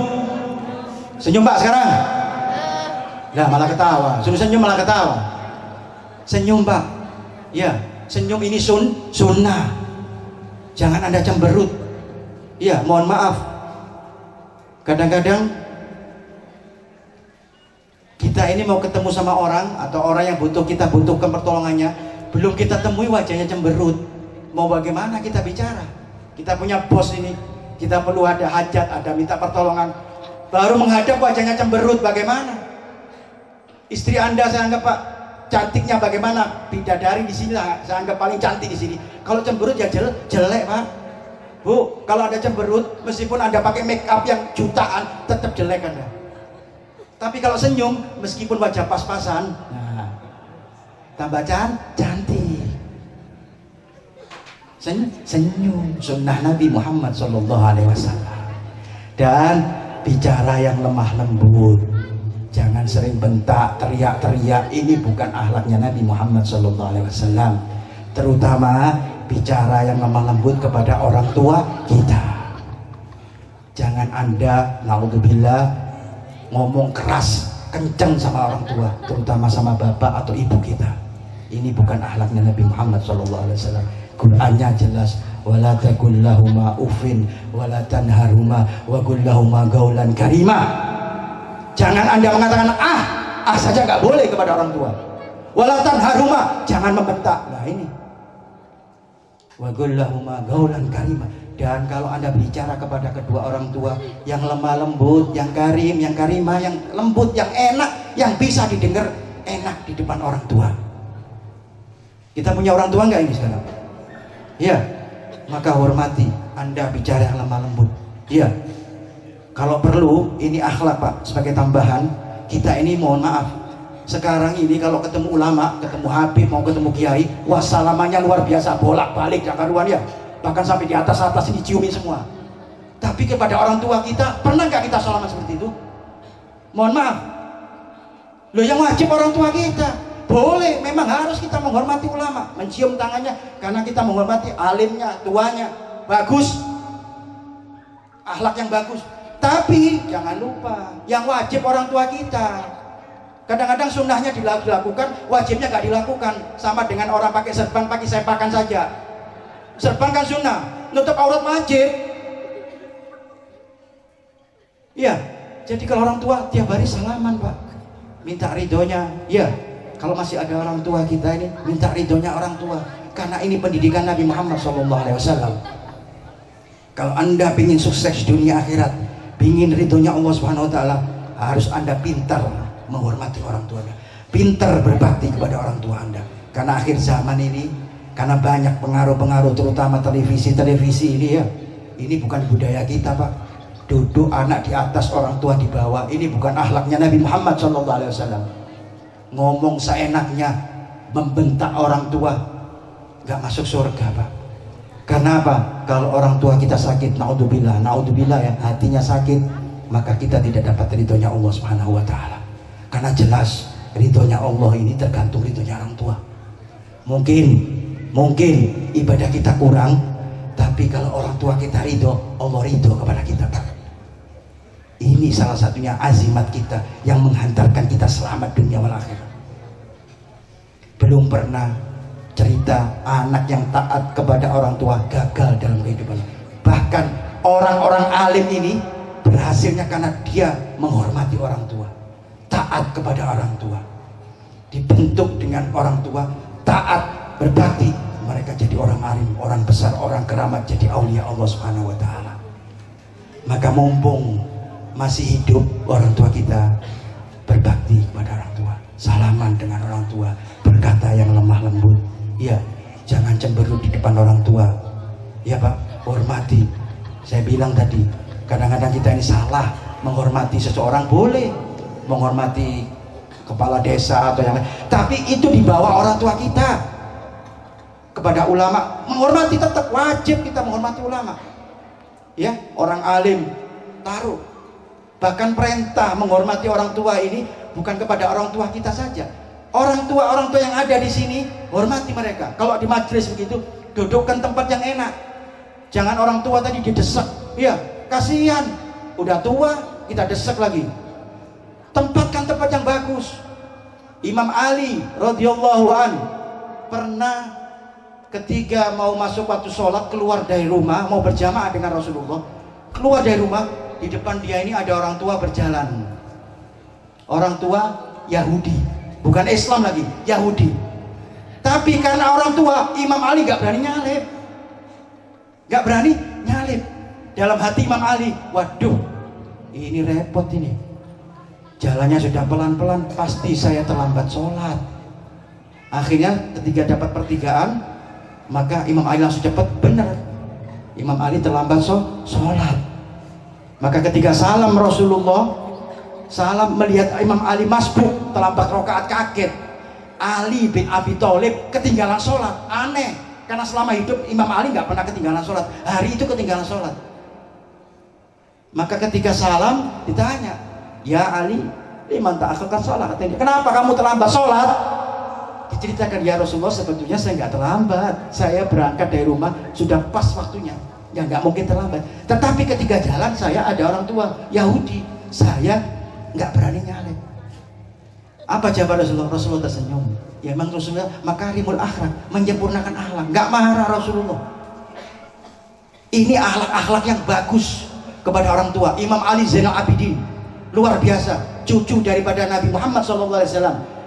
Pak sekarang. Nah, malah ketawa. Suruh senyum malah ketawa. Senyum Pak. Ya, senyum ini sunnah. Jangan Anda cemberut. Ya, mohon maaf. Kadang-kadang Kita ini mau ketemu sama orang atau orang yang kita butuhkan pertolongannya, belum kita temui wajahnya cemberut. Mau bagaimana kita bicara? Kita punya bos ini, kita perlu ada hajat, ada minta pertolongan, baru menghadap wajahnya cemberut, bagaimana? Istri Anda saya anggap Pak cantiknya bagaimana? Bidadari di sini lah, saya anggap paling cantik di sini. Kalau cemberut ya jelek Pak. Bu, kalau ada cemberut, meskipun Anda pakai make up yang jutaan, tetap jelek Anda. Tapi kalau senyum, meskipun wajah pas-pasan, nah, tambah cantik. Senyum, sunnah Nabi Muhammad SAW. Dan bicara yang lemah lembut, jangan sering bentak, teriak-teriak. Ini bukan akhlaknya Nabi Muhammad SAW. Terutama bicara yang lemah lembut kepada orang tua kita. Jangan Anda, naudzubillah, ngomong keras, kenceng sama orang tua, terutama sama bapak atau ibu kita. Ini bukan akhlaknya Nabi Muhammad SAW. Qur'annya jelas, wala taqul lahuma uffin wala tanharuma wa qul lahuma qaulan karima. Jangan Anda mengatakan ah saja nggak boleh kepada orang tua. Wala tanharuma, jangan membentak. Nah ini. Wa qul lahuma qaulan karima. Dan kalau Anda bicara kepada kedua orang tua yang lemah lembut, yang karim, yang karimah, yang lembut, yang enak, yang bisa didengar enak di depan orang tua. Kita punya orang tua nggak ini sekarang? Ya, maka hormati. Anda bicara yang lemah lembut. Ya, kalau perlu ini akhlak Pak. Sebagai tambahan, kita ini mohon maaf. Sekarang ini kalau ketemu ulama, ketemu habib, mau ketemu kiai, wassalamannya luar biasa, bolak-balik jangan karuan ya. Bahkan sampai di atas ini ciumin semua. Tapi kepada orang tua kita, pernah nggak kita salaman seperti itu? Mohon maaf. Loh, yang wajib orang tua kita. Boleh, memang harus kita menghormati ulama, mencium tangannya karena kita menghormati alimnya, tuanya. Bagus. Akhlak yang bagus. Tapi jangan lupa, yang wajib orang tua kita. Kadang-kadang sunnahnya dilakukan, wajibnya nggak dilakukan. Sama dengan orang pakai serban, pakai sepakan saja. Serban kan sunnah, nutup aurat wajib. Iya, jadi kalau orang tua tiap hari salaman Pak, minta ridhonya. Iya, kalau masih ada orang tua kita ini, minta ridhonya orang tua. Karena ini pendidikan Nabi Muhammad SAW. Kalau Anda ingin sukses dunia akhirat, ingin ridhonya Allah SWT, harus Anda pintar menghormati orang tuanya, pintar berbakti kepada orang tua Anda. Karena akhir zaman ini, karena banyak pengaruh-pengaruh, terutama televisi ini ya, ini bukan budaya kita Pak. Duduk anak di atas, orang tua di bawah. Ini bukan akhlaknya Nabi Muhammad SAW. Ngomong seenaknya, membentak orang tua, gak masuk surga Pak. Karena apa? Kalau orang tua kita sakit, naudzubillah ya, hatinya sakit, maka kita tidak dapat ridhonya Allah SWT. Karena jelas ridhonya Allah ini tergantung ridhonya orang tua. Mungkin ibadah kita kurang, tapi kalau orang tua kita ridho, Allah ridho kepada kita Pak. Ini salah satunya azimat kita yang menghantarkan kita selamat dunia wal akhirat. Belum pernah cerita anak yang taat kepada orang tua gagal dalam kehidupan. Bahkan orang-orang alim ini berhasilnya karena dia menghormati orang tua, taat kepada orang tua, dibentuk dengan orang tua, taat, berbakti, mereka jadi orang alim, orang besar, orang keramat, jadi aulia Allah Subhanahu wa taala. Maka mumpung masih hidup orang tua kita, berbakti kepada orang tua, salaman dengan orang tua, berkata yang lemah lembut. Ya, jangan cemberut di depan orang tua. Ya Pak, hormati. Saya bilang tadi, kadang-kadang kita ini salah menghormati seseorang. Boleh menghormati kepala desa atau yang lain, tapi itu di bawah orang tua kita. Kepada ulama, menghormati tetap wajib kita menghormati ulama. Ya, orang alim taruh. Bahkan perintah menghormati orang tua ini bukan kepada orang tua kita saja. Orang tua yang ada di sini, hormati mereka. Kalau di majelis begitu, dudukkan tempat yang enak. Jangan orang tua tadi didesak. Ya, kasihan. Udah tua, kita desak lagi. Tempatkan tempat yang bagus. Imam Ali radhiyallahu an pernah ketika mau masuk waktu sholat, keluar dari rumah, mau berjamaah dengan Rasulullah, keluar dari rumah, di depan dia ini ada orang tua berjalan. Orang tua Yahudi, bukan Islam lagi, Yahudi. Tapi karena orang tua, Imam Ali nggak berani nyalip, nggak berani nyalip. Dalam hati Imam Ali, waduh, ini repot ini. Jalannya sudah pelan-pelan, pasti saya terlambat sholat. Akhirnya ketika dapat pertigaan, maka Imam Ali langsung cepat, benar, Imam Ali terlambat sholat. Maka ketika salam Rasulullah, salam melihat Imam Ali masbuk, terlambat rakaat, kaget. Ali bin Abi Thalib ketinggalan sholat, aneh. Karena selama hidup Imam Ali nggak pernah ketinggalan sholat, hari itu ketinggalan sholat. Maka ketika salam ditanya, ya Ali, liman ta'akhkhara sholat? Kenapa kamu terlambat sholat? Diceritakan, ya Rasulullah, sebetulnya saya nggak terlambat, saya berangkat dari rumah sudah pas waktunya, ya nggak mungkin terlambat. Tetapi ketika jalan saya ada orang tua Yahudi, saya nggak berani nyalip. Apa jawaban Rasulullah? Rasulullah tersenyum. Ya memang Rasulullah makarimul akhlak, menyempurnakan akhlak, nggak marah Rasulullah. Ini akhlak-akhlak yang bagus kepada orang tua. Imam Ali Zainal Abidin, luar biasa, cucu daripada Nabi Muhammad SAW,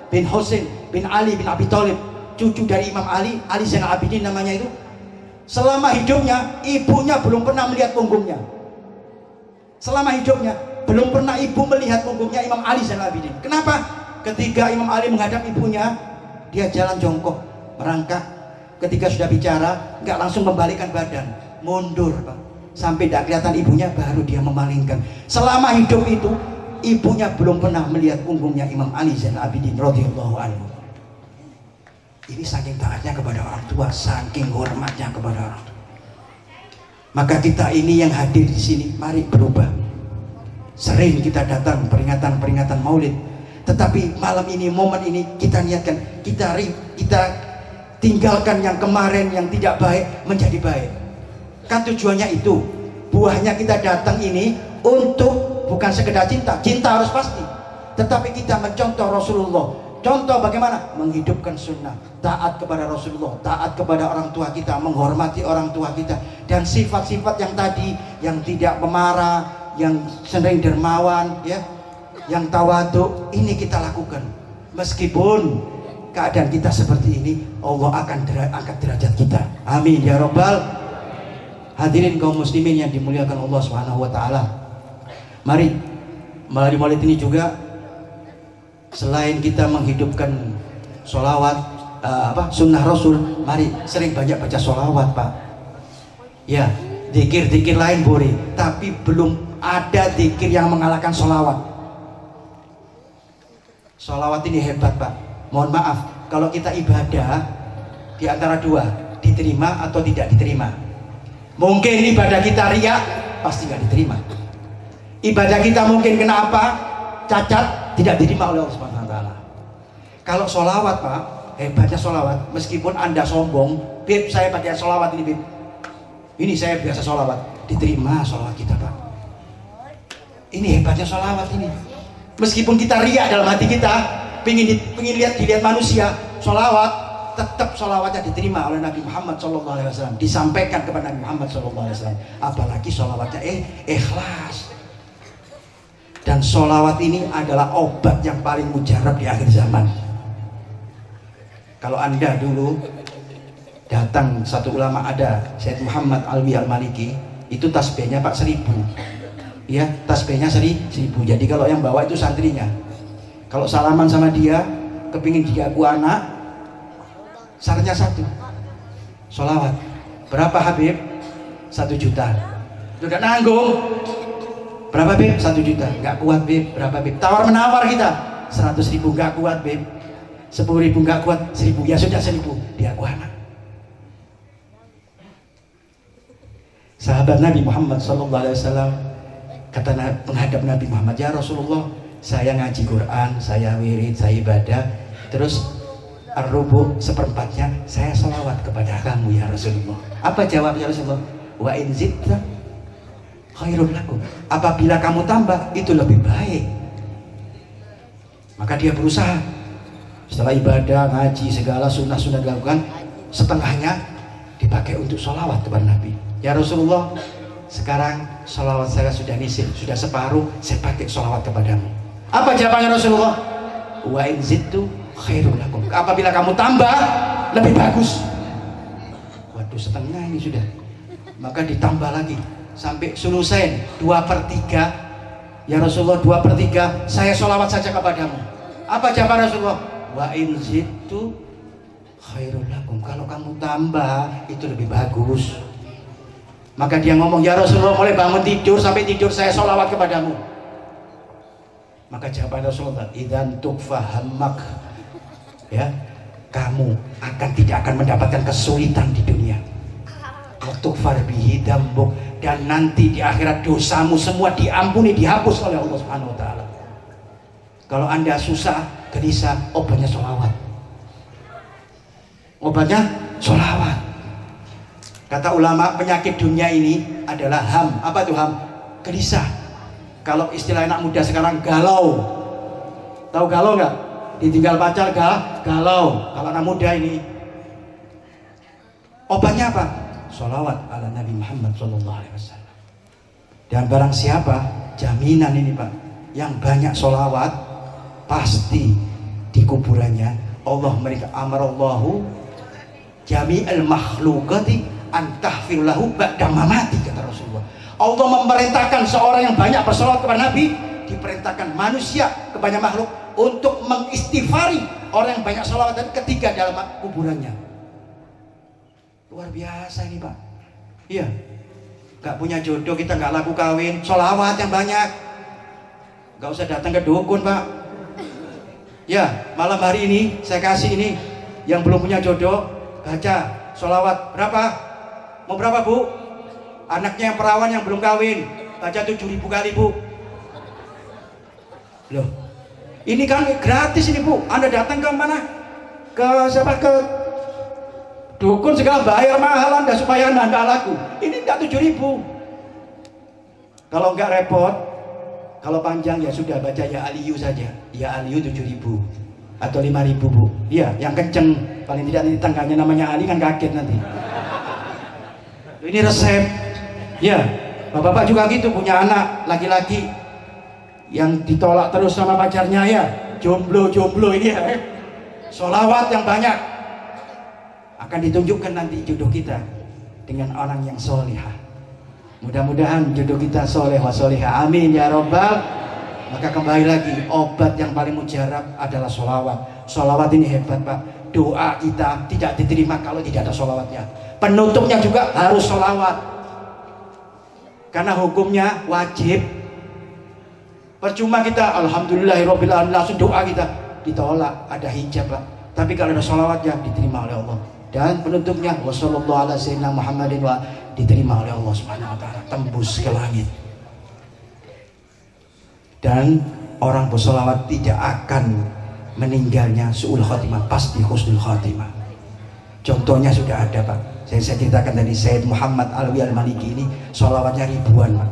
bin Husain bin Ali bin Abi Thalib, cucu dari Imam Ali, Ali Zainal Abidin namanya itu. Selama hidupnya ibunya belum pernah melihat punggungnya. Selama hidupnya belum pernah ibu melihat punggungnya Imam Ali Zainal Abidin. Kenapa? Ketika Imam Ali menghadap ibunya, dia jalan jongkok, merangkak. Ketika sudah bicara, nggak langsung membalikkan badan, mundur, Pak, sampai tidak kelihatan ibunya, baru dia memalingkan. Selama hidup itu ibunya belum pernah melihat punggungnya Imam Ali Zainal Abidin radhiyallahu anhu. Ini saking taatnya kepada orang tua, saking hormatnya kepada orang tua. Maka kita ini yang hadir di sini, mari berubah. Sering kita datang peringatan Maulid, tetapi malam ini, momen ini kita niatkan, kita tinggalkan yang kemarin yang tidak baik menjadi baik. Kan tujuannya itu, buahnya kita datang ini untuk bukan sekedar cinta, cinta harus pasti, tetapi kita mencontoh Rasulullah. Contoh bagaimana? Menghidupkan sunnah, taat kepada Rasulullah, taat kepada orang tua kita, menghormati orang tua kita, dan sifat-sifat yang tadi, yang tidak pemarah, yang sering dermawan, ya, yang tawadhu, ini kita lakukan. Meskipun keadaan kita seperti ini, Allah akan angkat derajat kita. Amin ya Rabbal. Hadirin kaum muslimin yang dimuliakan Allah Subhanahu wa taala. Mari melalui Maulid ini juga, selain kita menghidupkan sholawat, sunnah Rasul, mari sering banyak baca sholawat, Pak. Ya, zikir-zikir lain boleh, tapi belum ada zikir yang mengalahkan sholawat. Sholawat ini hebat, Pak. Mohon maaf, kalau kita ibadah di antara dua, diterima atau tidak diterima. Mungkin ibadah kita riya, pasti nggak diterima. Ibadah kita mungkin kena apa? Cacat, tidak diterima oleh Allah Subhanahu wa taala. Kalau sholawat, Pak, hebatnya sholawat, meskipun Anda sombong, Bib, saya pakai sholawat ini, Bib, ini saya biasa sholawat, diterima sholawat kita, Pak. Ini hebatnya sholawat ini. Meskipun kita riak dalam hati kita, pengen dilihat manusia, sholawat, tetap sholawatnya diterima oleh Nabi Muhammad SAW, disampaikan kepada Nabi Muhammad SAW. Apalagi sholawatnya ikhlas. Dan sholawat ini adalah obat yang paling mujarab di akhir zaman. Kalau Anda dulu datang satu ulama, ada Syed Muhammad Alwi Al-Maliki, itu tasbihnya Pak 1000, ya, tasbihnya 1000. Jadi kalau yang bawa itu santrinya. Kalau salaman sama dia, kepingin diaku anak, syaratnya satu, sholawat. Berapa Habib? 1 juta. Sudah nanggung. Berapa Bib? 1 juta. Nggak kuat Bib. Berapa Bib? Tawar menawar kita. 100.000 nggak kuat Bib. 10.000 nggak kuat. 1.000, ya sudah 1.000. Dia aku anak. Sahabat Nabi Muhammad SAW kata menghadap Nabi Muhammad, ya Rasulullah, saya ngaji Quran, saya wirid, saya ibadah, terus ar-rubu seperempatnya saya sholawat kepada kamu ya Rasulullah. Apa jawabnya Rasulullah? Wa in zidta khairun lakum. Apabila kamu tambah, itu lebih baik. Maka dia berusaha, setelah ibadah, ngaji, segala sunnah-sunnah dilakukan, setengahnya dipakai untuk sholawat kepada Nabi. Ya Rasulullah, sekarang sholawat saya sudah nisif, sudah separuh, saya pakai sholawat kepadamu. Apa jawabannya Rasulullah? wa in zidtu khairul lakum. Apabila kamu tambah lebih bagus. Waduh, setengah ini sudah. Maka ditambah lagi sampai sulusen 2/3. Ya Rasulullah, 2/3 saya sholawat saja kepadamu. Apa jawaban Rasulullah? Wa in zidtu khairul lakum. Kalau kamu tambah itu lebih bagus. Maka dia ngomong, ya Rasulullah, mulai bangun tidur sampai tidur saya sholawat kepadamu. Maka jawaban Rasulullah, idzan tukfahammak, ya, kamu tidak akan mendapatkan kesulitan di dunia. Waktukfar bihi dambuk, dan nanti di akhirat dosamu semua diampuni, dihapus oleh Allah Subhanahu wa taala. Kalau Anda susah, gelisah, obatnya sholawat. Obatnya sholawat. Kata ulama, penyakit dunia ini adalah ham. Apa itu ham? Gelisah. Kalau istilah anak muda sekarang, galau. Tahu galau nggak? Ditinggal pacar galau. Kalau anak muda ini, obatnya apa? Sholawat ala Nabi Muhammad SAW. Dan barang siapa, jaminan ini Pak, yang banyak sholawat, pasti di kuburannya Allah mereka amarallahu jami'al makhlukati antahfirlahu ba'da mamati, kata Rasulullah. Allah memerintahkan seorang yang banyak bersolawat kepada Nabi, diperintahkan manusia kebanyak makhluk untuk mengistighfari orang yang banyak sholawat dan ketiga dalam kuburannya. Luar biasa ini Pak. Iya, gak punya jodoh, kita gak laku kawin, sholawat yang banyak. Gak usah datang ke dukun Pak. Ya, malam hari ini saya kasih ini, yang belum punya jodoh, baca sholawat. Berapa? Mau berapa Bu? Anaknya yang perawan yang belum kawin, baca 7.000 kali Bu. Loh, ini kan gratis ini Bu. Anda datang ke mana? Ke siapa? Ke dukun segala bayar mahal Anda supaya Anda laku. Ini enggak 7.000. Kalau enggak repot, kalau panjang ya sudah baca ya aliyu saja. Ya aliyu 7.000 atau 5.000 Bu. Iya, yang kenceng. Paling tidak nanti tangganya namanya Ali kan kaget nanti. Ini resep. Ya, bapak-bapak juga gitu, punya anak laki-laki yang ditolak terus sama pacarnya, ya jomblo ini ya. Sholawat yang banyak, akan ditunjukkan nanti jodoh kita dengan orang yang solihah. Mudah-mudahan jodoh kita soleh wa solihah, amin ya robbal. Maka kembali lagi, obat yang paling mujarab adalah sholawat. Sholawat ini hebat Pak. Doa kita tidak diterima kalau tidak ada sholawatnya. Penutupnya juga harus sholawat, karena hukumnya wajib. Percuma kita alhamdulillahirabbil alamin langsung doa kita ditolak, ada hijab Pak. Tapi kalau ada sholawatnya diterima oleh Allah. Dan penutupnya wassallallahu ala sayyidina Muhammadin wa, diterima oleh Allah Subhanahu wa taala, tembus ke langit. Dan orang bersolawat tidak akan meninggalnya su'ul khatimah, pasti husnul khatimah. Contohnya sudah ada Pak. Saya ceritakan tadi, Sayyid Muhammad Alwi Al-Maliki ini sholawatnya ribuan Pak.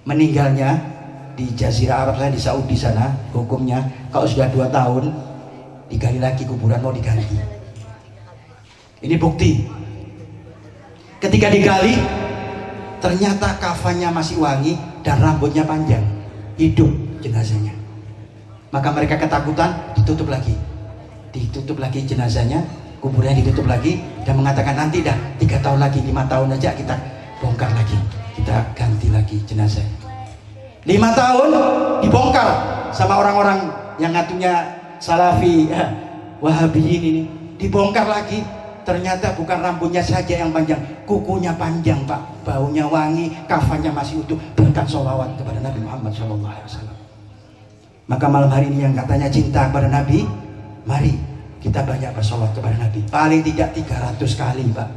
Meninggalnya di Jazirah Arab, saya di Saudi sana, hukumnya kalau sudah 2 tahun digali lagi kuburan, mau diganti. Ini bukti. Ketika digali, ternyata kafannya masih wangi dan rambutnya panjang, hidup jenazahnya. Maka mereka ketakutan, ditutup lagi jenazahnya, kuburannya ditutup lagi, dan mengatakan nanti dah 3 tahun lagi, 5 tahun aja kita bongkar lagi, kita ganti lagi jenazah. 5 tahun dibongkar sama orang-orang yang ngatunya Salafi, Wahabiyin ini, dibongkar lagi. Ternyata bukan rambutnya saja yang panjang, kukunya panjang Pak, baunya wangi, kafannya masih utuh, berkat sholawat kepada Nabi Muhammad SAW. Maka malam hari ini yang katanya cinta kepada Nabi, mari kita banyak bersolawat kepada Nabi, paling tidak 300 kali Pak.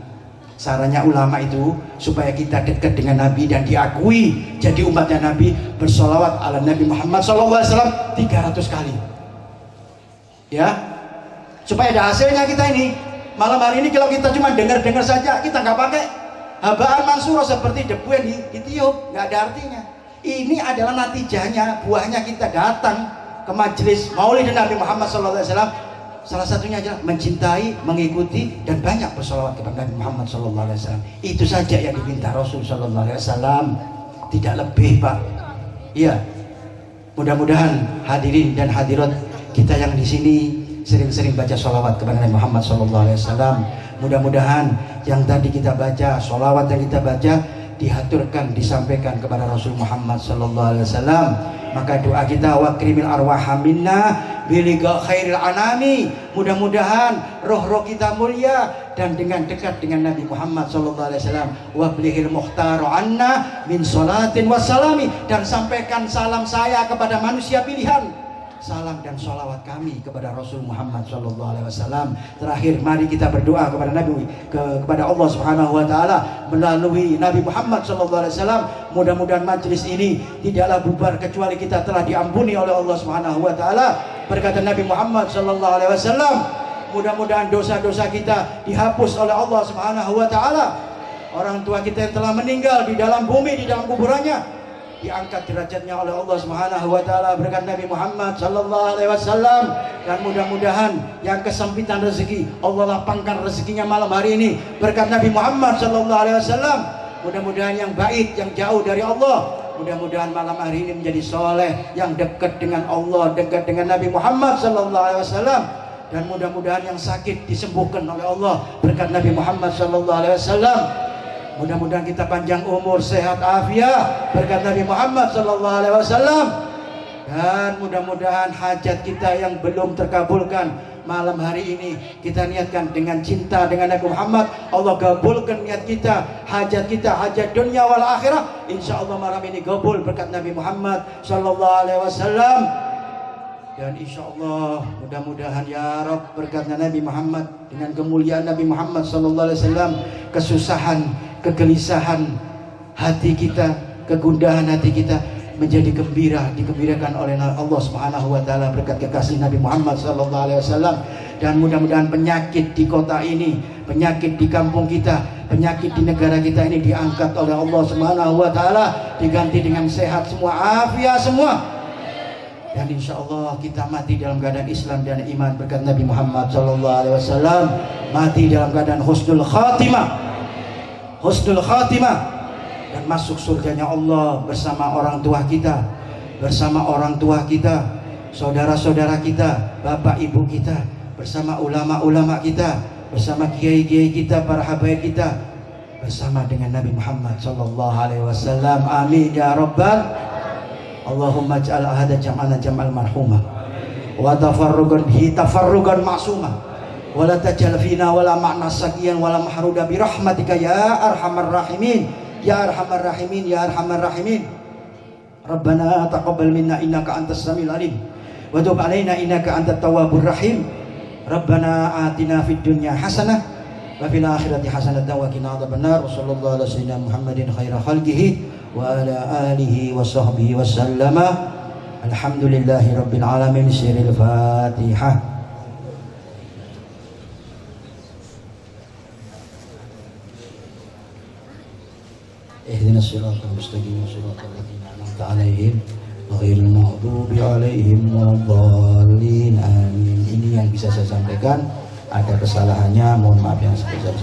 Sarannya ulama itu supaya kita dekat dengan Nabi dan diakui jadi umatnya Nabi, bersolawat ala Nabi Muhammad SAW 300 kali, ya, supaya ada hasilnya kita ini. Malam hari ini kalau kita cuma dengar-dengar saja, kita nggak pakai, habaan mansura, seperti debu yang ditiup, nggak ada artinya. Ini adalah natijahnya, buahnya kita datang ke majelis Maulid Nabi Muhammad SAW. Salah satunya adalah mencintai, mengikuti, dan banyak bersolawat kepada Nabi Muhammad SAW. Itu saja yang diminta Rasul SAW, tidak lebih Pak. Iya, mudah-mudahan hadirin dan hadirat kita yang di sini sering-sering baca sholawat kepada Nabi Muhammad SAW. Mudah-mudahan yang tadi kita baca, sholawat yang kita baca dihaturkan, disampaikan kepada Rasul Muhammad SAW. Maka doa kita, wa krimil arwaha minna biliga khairil anami. Mudah-mudahan roh-roh kita mulia dan dengan dekat dengan Nabi Muhammad SAW. Wa blihil mukhtaru anna min salatin wassalami. Dan sampaikan salam saya kepada manusia pilihan, salam dan sholawat kami kepada Rasul Muhammad SAW. Terakhir, mari kita berdoa kepada Nabi, kepada Allah Subhanahu Wa Taala melalui Nabi Muhammad SAW. Mudah-mudahan majlis ini tidaklah bubar kecuali kita telah diampuni oleh Allah Subhanahu Wa Taala. Berkata Nabi Muhammad SAW, mudah-mudahan dosa-dosa kita dihapus oleh Allah Subhanahu Wa Taala. Orang tua kita yang telah meninggal di dalam bumi, di dalam kuburannya, diangkat derajatnya oleh Allah Subhanahu Wa Taala berkat Nabi Muhammad Sallallahu Alaihi Wasallam. Dan mudah-mudahan yang kesempitan rezeki Allah lapangkan rezekinya malam hari ini berkat Nabi Muhammad Sallallahu Alaihi Wasallam. Mudah-mudahan yang baik, yang jauh dari Allah, mudah-mudahan malam hari ini menjadi soleh, yang dekat dengan Allah, dekat dengan Nabi Muhammad Sallallahu Alaihi Wasallam. Dan mudah-mudahan yang sakit disembuhkan oleh Allah berkat Nabi Muhammad Sallallahu Alaihi Wasallam. Mudah-mudahan kita panjang umur, sehat afiat berkat Nabi Muhammad Sallallahu Alaihi Wasallam. Dan mudah-mudahan hajat kita yang belum terkabulkan malam hari ini kita niatkan dengan cinta dengan Nabi Muhammad. Allah kabulkan niat kita, hajat dunia wal akhirah. Insya Allah malam ini kabul berkat Nabi Muhammad Sallallahu Alaihi Wasallam. Dan insya Allah mudah-mudahan ya Rabb berkatnya Nabi Muhammad, dengan kemuliaan Nabi Muhammad Sallallahu Alaihi Wasallam, kesusahan, kegelisahan hati kita, kegundahan hati kita menjadi gembira, digembirakan oleh Allah Subhanahu Wa Taala berkat kekasih Nabi Muhammad Sallallahu Alaihi Wasallam. Dan mudah-mudahan penyakit di kota ini, penyakit di kampung kita, penyakit di negara kita ini diangkat oleh Allah Subhanahu Wa Taala, diganti dengan sehat semua, afiat semua. Dan insya Allah kita mati dalam keadaan Islam dan iman berkat Nabi Muhammad Sallallahu Alaihi Wasallam, mati dalam keadaan husnul khatimah, dan masuk surganya Allah bersama orang tua kita, saudara-saudara kita, bapak ibu kita, bersama ulama-ulama kita, bersama kiai-kiai kita, para habaib kita, bersama dengan Nabi Muhammad Sallallahu Alaihi Wasallam. Amin ya Rabbal. Allahumma ja'al hada jam'ana jam'al marhumah wa tafarrugan bihi tafarrugan ma'sumah wa la tajal fina wa la ma'na sakiyan wa la mahruda bi rahmatika ya arhamar rahimin ya arhamar rahimin ya arhamar rahimin. Rabbana taqabbal minna innaka antas samiul alim wa tub alaina innaka antat tawwabur rahim. Rabbana atina fid dunya hasanah wa fil akhirati hasanah wa qina adzabannar. Wa sallallahu ala sayyidina Muhammadin khairal khalqihi wa ala alihi wa sahbihi wa sallama. Alhamdulillahi rabbil alamin. Siril Fatihah. Ihdinas siratal mustaqim siratal ladzina an'amta 'alaihim ghairil maghdubi 'alaihim waladdallin. Amin. Ini yang bisa saya sampaikan. Ada kesalahannya, mohon maaf yang sebesar.